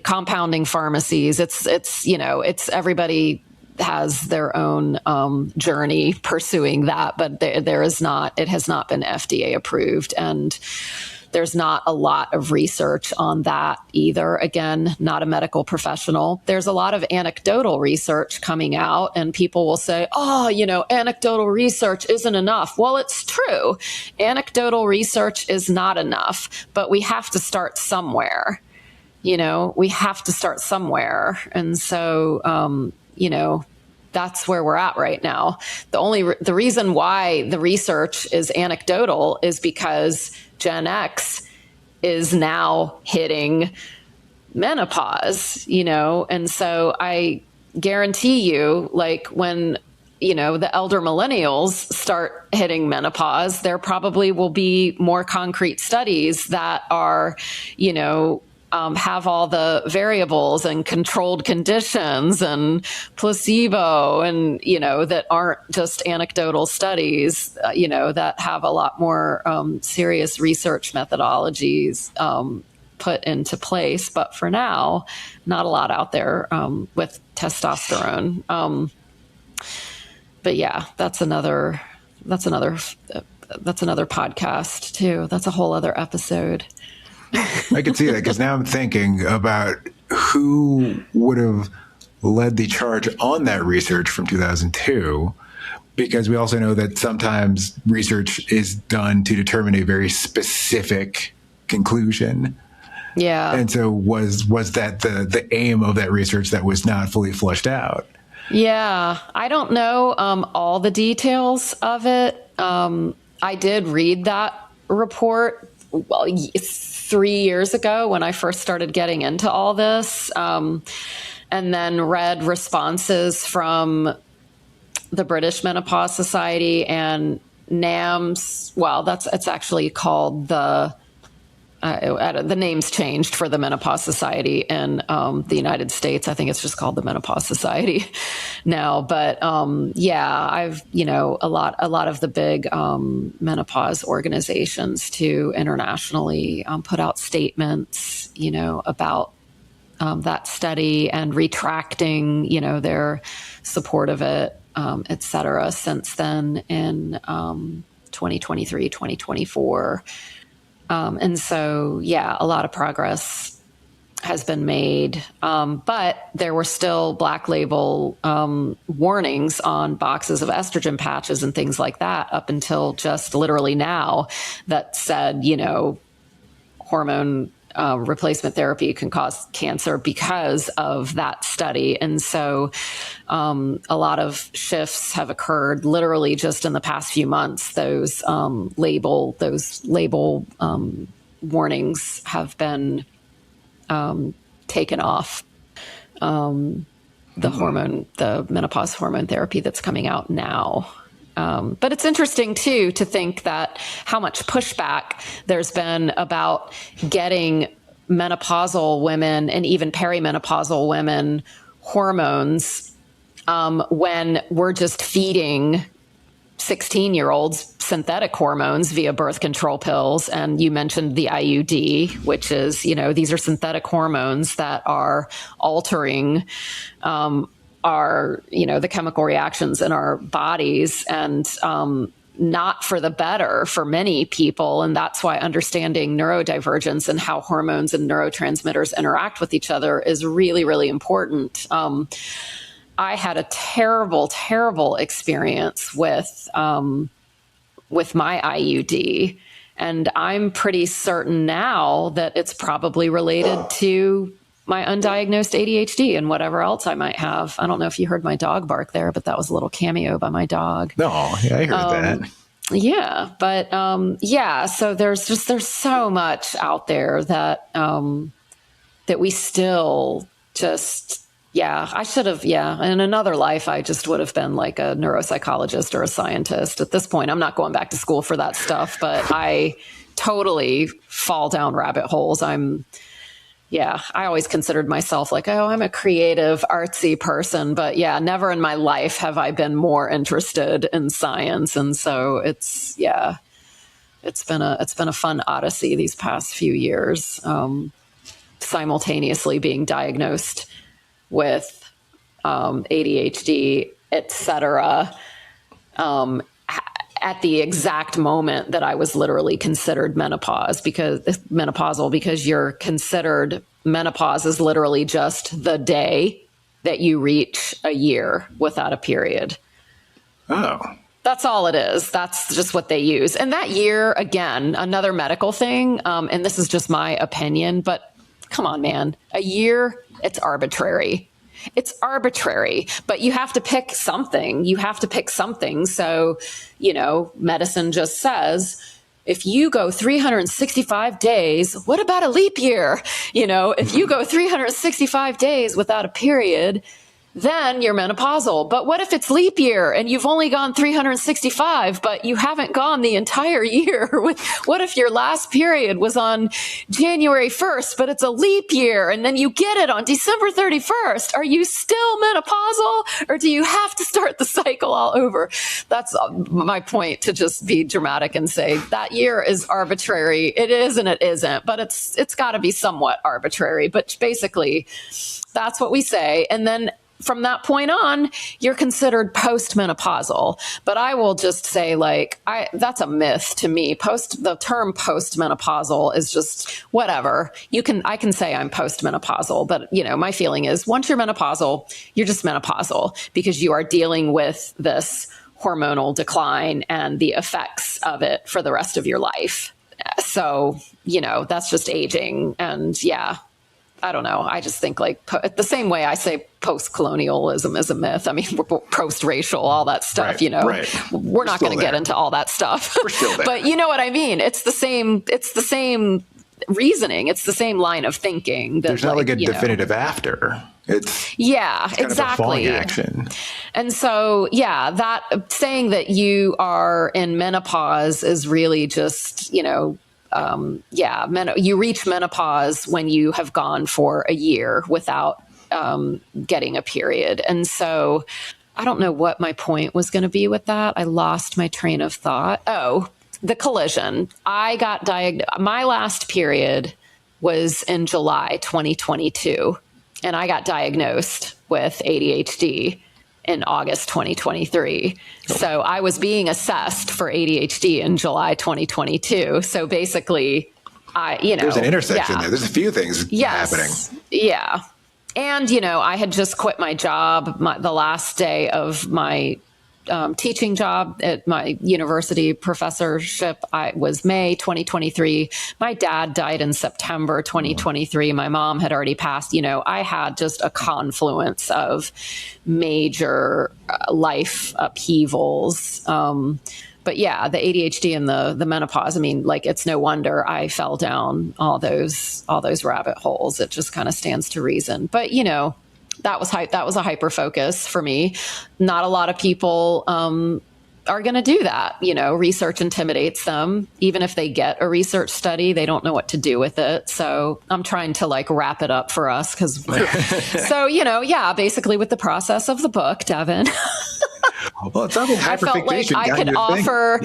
A: compounding pharmacies. It's everybody has their own journey pursuing that, but it has not been FDA approved. And there's not a lot of research on that either. Again, not a medical professional. There's a lot of anecdotal research coming out, and people will say, anecdotal research isn't enough. Well, it's true. Anecdotal research is not enough, but we have to start somewhere. We have to start somewhere. And so, that's where we're at right now. The reason why the research is anecdotal is because Gen X is now hitting menopause, and so I guarantee you, like when, the elder millennials start hitting menopause, there probably will be more concrete studies that are, have all the variables and controlled conditions and placebo and, that aren't just anecdotal studies, that have a lot more serious research methodologies put into place. But for now, not a lot out there with testosterone. But yeah, that's another podcast too. That's a whole other episode.
B: I can see that, because now I'm thinking about who would have led the charge on that research from 2002, because we also know that sometimes research is done to determine a very specific conclusion.
A: Yeah.
B: And so was that the aim of that research that was not fully fleshed out?
A: Yeah. I don't know all the details of it. I did read that report 3 years ago when I first started getting into all this, and then read responses from the British Menopause Society and NAMS. Well, it's actually called the name's changed for the Menopause Society in the United States. I think it's just called the Menopause Society now. But I've a lot of the big menopause organizations too internationally put out statements about that study and retracting their support of it, et cetera, since then in 2023, 2024. And so, a lot of progress has been made, but there were still black label warnings on boxes of estrogen patches and things like that up until just literally now that said, hormone replacement therapy can cause cancer because of that study. And so a lot of shifts have occurred literally just in the past few months. Those label warnings have been taken off. The menopause hormone therapy that's coming out now. But it's interesting, too, to think that how much pushback there's been about getting menopausal women and even perimenopausal women hormones when we're just feeding 16-year-olds synthetic hormones via birth control pills. And you mentioned the IUD, which is, these are synthetic hormones that are altering the chemical reactions in our bodies, and not for the better for many people. And that's why understanding neurodivergence and how hormones and neurotransmitters interact with each other is really, really important. I had a terrible, terrible experience with my IUD, and I'm pretty certain now that it's probably related to my undiagnosed ADHD and whatever else I might have. I don't know if you heard my dog bark there, but that was a little cameo by my dog.
B: No, yeah, I heard that.
A: Yeah, but so there's so much out there that that we still just, I should have, in another life, I just would have been like a neuropsychologist or a scientist. At this point, I'm not going back to school for that stuff, but I totally fall down rabbit holes. I always considered myself like, I'm a creative, artsy person, but never in my life have I been more interested in science. And so it's been a fun odyssey these past few years, simultaneously being diagnosed with ADHD, et cetera, at the exact moment that I was literally considered menopausal, because you're considered menopause is literally just the day that you reach a year without a period.
B: Oh.
A: That's all it is. That's just what they use. And that year, again, another medical thing, and this is just my opinion, but come on, man, a year, it's arbitrary. It's arbitrary, but you have to pick something. So, medicine just says, if you go 365 days, what about a leap year? If you go 365 days without a period, then you're menopausal. But what if it's leap year and you've only gone 365, but you haven't gone the entire year? What if your last period was on January 1st, but it's a leap year and then you get it on December 31st? Are you still menopausal, or do you have to start the cycle all over? That's my point, to just be dramatic and say that year is arbitrary. It is and it isn't, but it's got to be somewhat arbitrary. But basically, that's what we say. And then from that point on, you're considered postmenopausal. But I will just say, that's a myth to me. The term postmenopausal is just whatever. I can say I'm postmenopausal, but my feeling is once you're menopausal, you're just menopausal, because you are dealing with this hormonal decline and the effects of it for the rest of your life. So, that's just aging. And yeah, I don't know. I just think the same way I say post-colonialism is a myth. I mean, we're post-racial, all that stuff,
B: Right.
A: We're not going to get into all that stuff.
B: We're still there.
A: But you know what I mean? It's the same reasoning. It's the same line of thinking.
B: There's not a definitive after. It's
A: exactly.
B: Kind of a falling action.
A: And so, that saying that you are in menopause is really just, you reach menopause when you have gone for a year without getting a period. And so I don't know what my point was going to be with that. I lost my train of thought. Oh, the collision. I got diagnosed. My last period was in July 2022, and I got diagnosed with ADHD in August 2023. So I was being assessed for ADHD in July 2022. So basically,
B: there's an intersection there. There's a few things happening.
A: Yeah. And, I had just quit my job. The last day of my teaching job at my university professorship, was May 2023. My dad died in September 2023. My mom had already passed. I had just a confluence of major life upheavals. But yeah, the ADHD and the menopause, I mean, it's no wonder I fell down all those rabbit holes. It just kind of stands to reason. But, that was a hyper focus for me. Not a lot of people are going to do that. Research intimidates them. Even if they get a research study, they don't know what to do with it. So I'm trying to wrap it up for us because basically with the process of the book, Devin.
B: Well, it's not
A: I felt like I could offer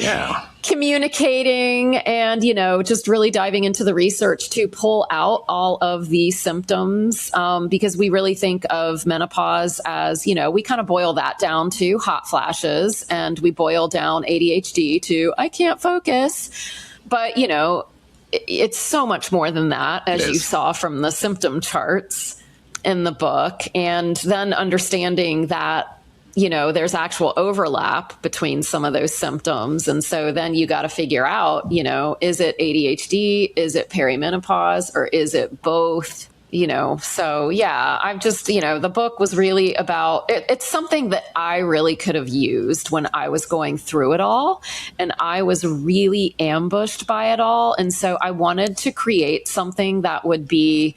A: communicating and, just really diving into the research to pull out all of the symptoms, because we really think of menopause as, we kind of boil that down to hot flashes, and we boil down ADHD to I can't focus. But, it's so much more than that, as you saw from the symptom charts in the book. And then understanding that, there's actual overlap between some of those symptoms. And so then you got to figure out, is it ADHD? Is it perimenopause? Or is it both? So yeah, I've just, the book was really about, it's something that I really could have used when I was going through it all. And I was really ambushed by it all. And so I wanted to create something that would be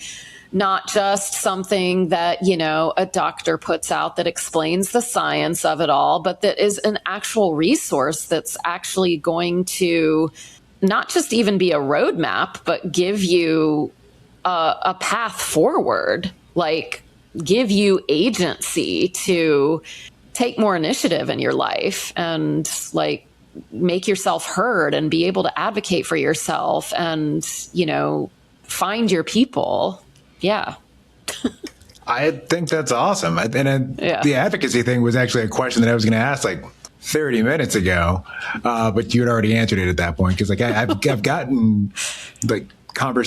A: not just something that, a doctor puts out that explains the science of it all, but that is an actual resource that's actually going to not just even be a roadmap, but give you a path forward, give you agency to take more initiative in your life and make yourself heard and be able to advocate for yourself and, find your people. Yeah.
B: I think that's awesome. The advocacy thing was actually a question that I was going to ask 30 minutes ago, but you had already answered it at that point. Because I've gotten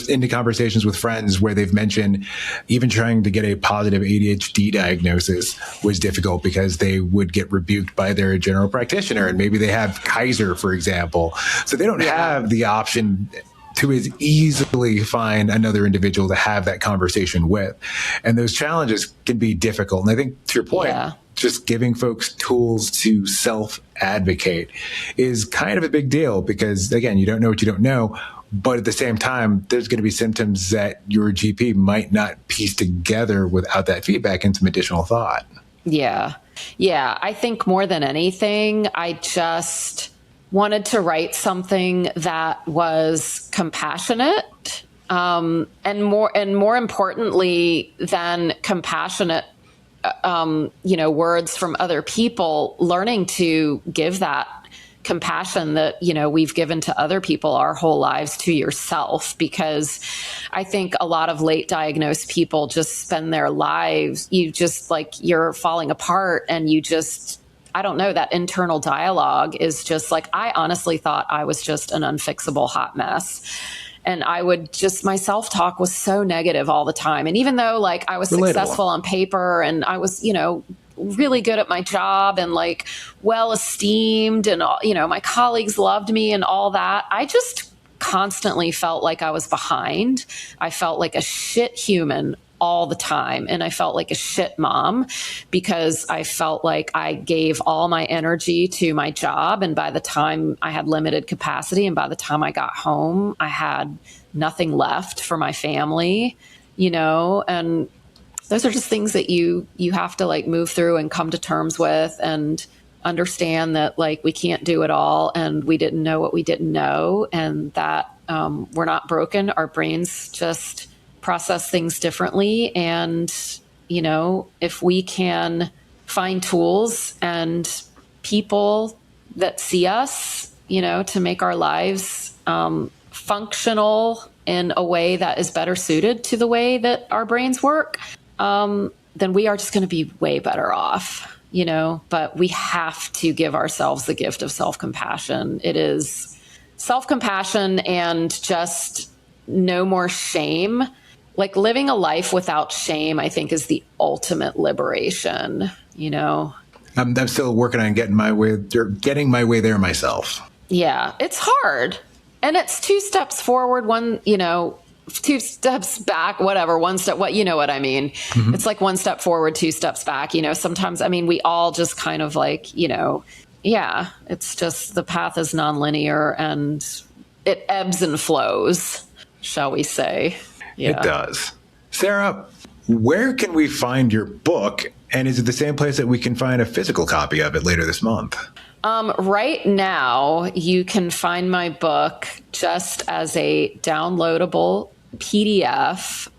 B: into conversations with friends where they've mentioned even trying to get a positive ADHD diagnosis was difficult because they would get rebuked by their general practitioner, and maybe they have 𝘕𝐼ser, for example, so they don't have the option to as easily find another individual to have that conversation with. And those challenges can be difficult. And I think, to your point, just giving folks tools to self-advocate is kind of a big deal because, again, you don't know what you don't know. But at the same time, there's going to be symptoms that your GP might not piece together without that feedback and some additional thought.
A: Yeah. Yeah. I think more than anything, I just wanted to write something that was compassionate, and more importantly than compassionate, words from other people, learning to give that compassion that, we've given to other people our whole lives to yourself. Because I think a lot of late diagnosed people just spend their lives, you're falling apart, and I don't know, that internal dialogue is just like, I honestly thought I was just an unfixable hot mess. And I would just, my self-talk was so negative all the time. And even though I was successful on paper, and I was, really good at my job, and well esteemed, and my colleagues loved me and all that, I just constantly felt like I was behind. I felt like a shit human all the time. And I felt like a shit mom, because I felt like I gave all my energy to my job. And by the time I had limited capacity, and by the time I got home, I had nothing left for my family, and those are just things that you have to move through and come to terms with, and understand that we can't do it all, and we didn't know what we didn't know, and that we're not broken. Our brains just process things differently. And, if we can find tools and people that see us, to make our lives functional in a way that is better suited to the way that our brains work, then we are just going to be way better off, but we have to give ourselves the gift of self-compassion. It is self-compassion and just no more shame. Living a life without shame, I think, is the ultimate liberation,
B: I'm still working on getting my way there myself.
A: Yeah, it's hard. And it's 2 steps forward, 2 steps back, whatever, one step, you know what I mean? Mm-hmm. It's 1 step forward, 2 steps back, sometimes, we all just kind of it's just, the path is nonlinear, and it ebbs and flows, shall we say. Yeah.
B: It does. Sarah, where can we find your book? And is it the same place that we can find a physical copy of it later this month?
A: Right now, you can find my book just as a downloadable PDF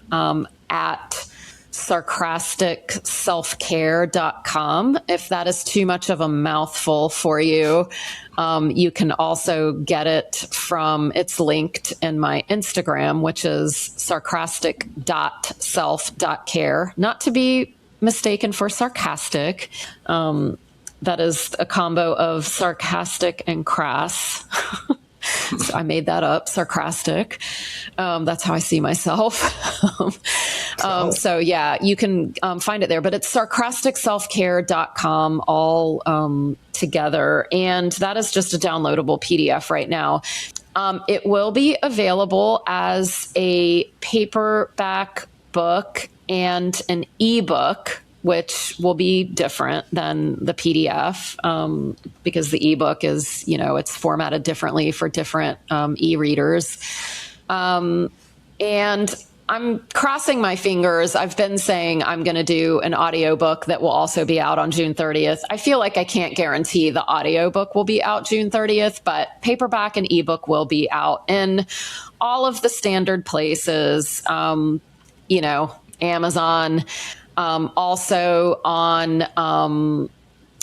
A: at sarcasticselfcare.com. If that is too much of a mouthful for you, you can also get it it's linked in my Instagram, which is sarcastic.self.care, not to be mistaken for sarcastic. That is a combo of sarcastic and crass. So I made that up, sarcastic. That's how I see myself. So yeah, you can find it there, but it's sarcasticselfcare.com all together. And that is just a downloadable PDF right now. It will be available as a paperback book and an ebook, which will be different than the PDF, because the ebook is, it's formatted differently for different e-readers. And I'm crossing my fingers. I've been saying I'm going to do an audiobook that will also be out on June 30th. I feel like I can't guarantee the audiobook will be out June 30th, but paperback and ebook will be out in all of the standard places, Amazon. Also on,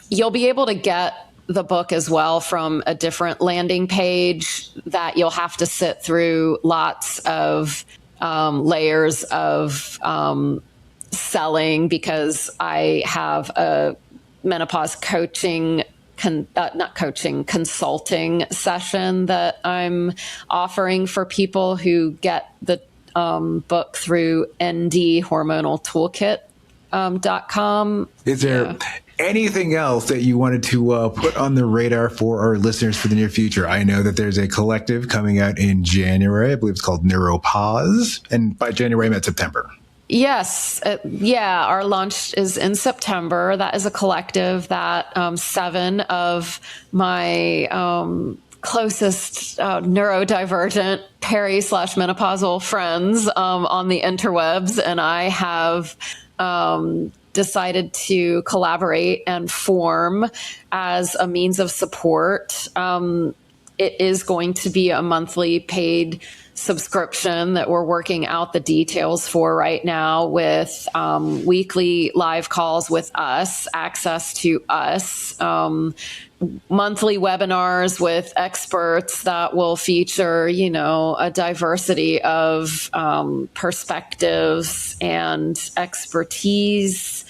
A: you'll be able to get the book as well from a different landing page that you'll have to sit through lots of layers of selling, because I have a menopause consulting session that I'm offering for people who get the book through @hormonaltoolkit.com.
B: Is there anything else that you wanted to put on the radar for our listeners for the near future? I know that there's a collective coming out in January. I believe it's called Neuropause. And by January, I meant September.
A: Yes. Our launch is in September. That is a collective that 7 of my closest neurodivergent peri/menopausal friends on the interwebs and I have decided to collaborate and form as a means of support. It is going to be a monthly paid subscription that we're working out the details for right now, with weekly live calls with us, access to us, monthly webinars with experts that will feature, a diversity of perspectives and expertise,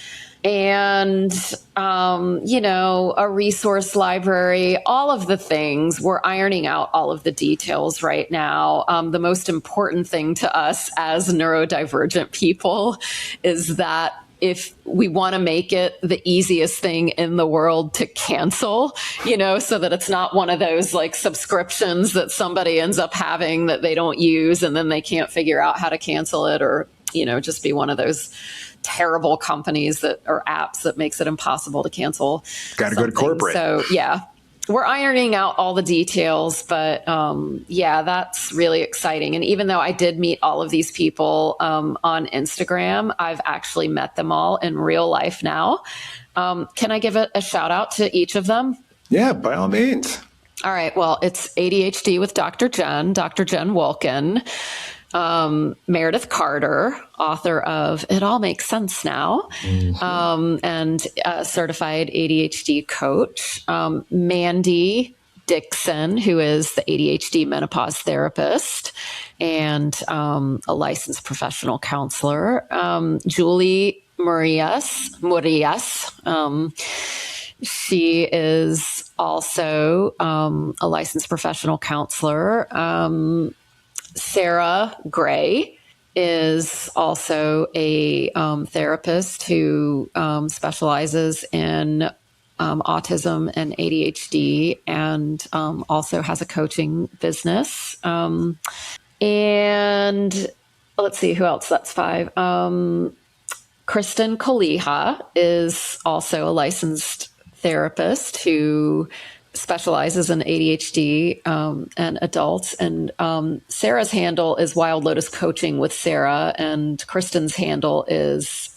A: and, a resource library, all of the things. We're ironing out all of the details right now. The most important thing to us as neurodivergent people is that if we want to make it the easiest thing in the world to cancel, so that it's not one of those like subscriptions that somebody ends up having that they don't use and then they can't figure out how to cancel it, or, just be one of those terrible companies or apps that makes it impossible to cancel.
B: Got to go to corporate.
A: So yeah, we're ironing out all the details, but that's really exciting. And even though I did meet all of these people on Instagram, I've actually met them all in real life now. Can I give a shout out to each of them?
B: Yeah, by all means.
A: All right. Well, it's ADHD with Dr. 𝘕𝘰𝘵 Meredith Carter, author of It All Makes Sense Now, and a certified ADHD coach. Mandy Dixon, who is the ADHD menopause therapist and a licensed professional counselor. Julie 𝘕𝘰𝘵 she is also a licensed professional counselor. Sarah Gray is also a therapist who specializes in autism and ADHD, and also has a coaching business. And let's see, who else? That's 5. Kristen Kaliha is also a licensed therapist who specializes in ADHD and adults. And Sarah's handle is Wild Lotus Coaching with Sarah, and Kristen's handle is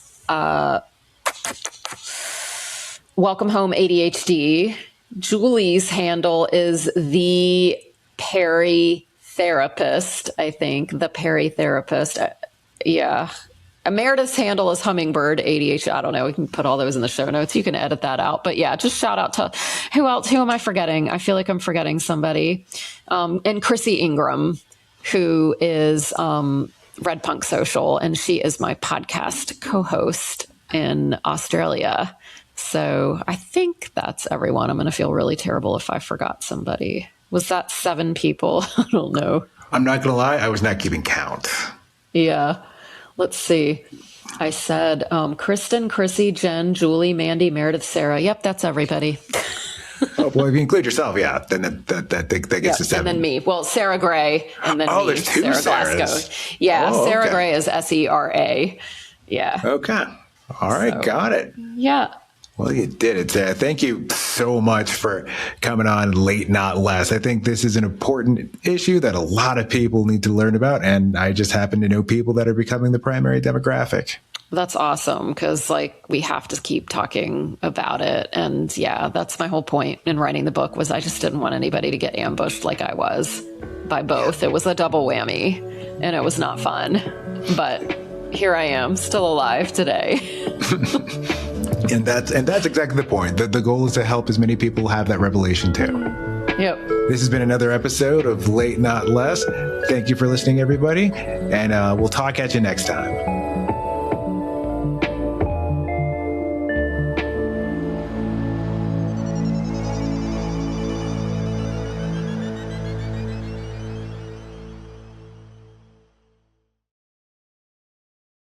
A: Welcome Home ADHD. Julie's handle is the Perry Therapist, I think. The Perry Therapist. Yeah. Meredith's handle is Hummingbird ADHD. I don't know. We can put all those in the show notes. You can edit that out. But yeah, just shout out to who else? Who am I forgetting? I feel like I'm forgetting somebody. And Chrissy Ingram, who is Red Punk Social, and she is my podcast co-host in Australia. So I think that's everyone. I'm going to feel really terrible if I forgot somebody. Was that 7 people? I don't know.
B: I'm not going to lie. I was not keeping count.
A: Yeah. Let's see. I said Kristen, Chrissy, Jen, Julie, Mandy, Meredith, Sarah. Yep, that's everybody.
B: Oh, well, if you include yourself, yeah, then that gets to 7.
A: And then me. Well, Sarah Gray, and then me,
B: there's 2
A: Sarah
B: Sarahs.
A: Glasgow. Yeah, Sarah Gray is SERA. Yeah.
B: Okay. All right, got it.
A: Yeah.
B: Well, you did it, Sarah. Thank you so much for coming on Late Not Less. I think this is an important issue that a lot of people need to learn about, and I just happen to know people that are becoming the primary demographic.
A: That's awesome, because we have to keep talking about it. And yeah, that's my whole point in writing the book, was I just didn't want anybody to get ambushed like I was by both. It was a double whammy, and it was not fun. But here I am, still alive today.
B: And that's exactly the point. The goal is to help as many people have that revelation too.
A: Yep.
B: This has been another episode of Late Not Less. Thank you for listening, everybody. And we'll talk at you next time.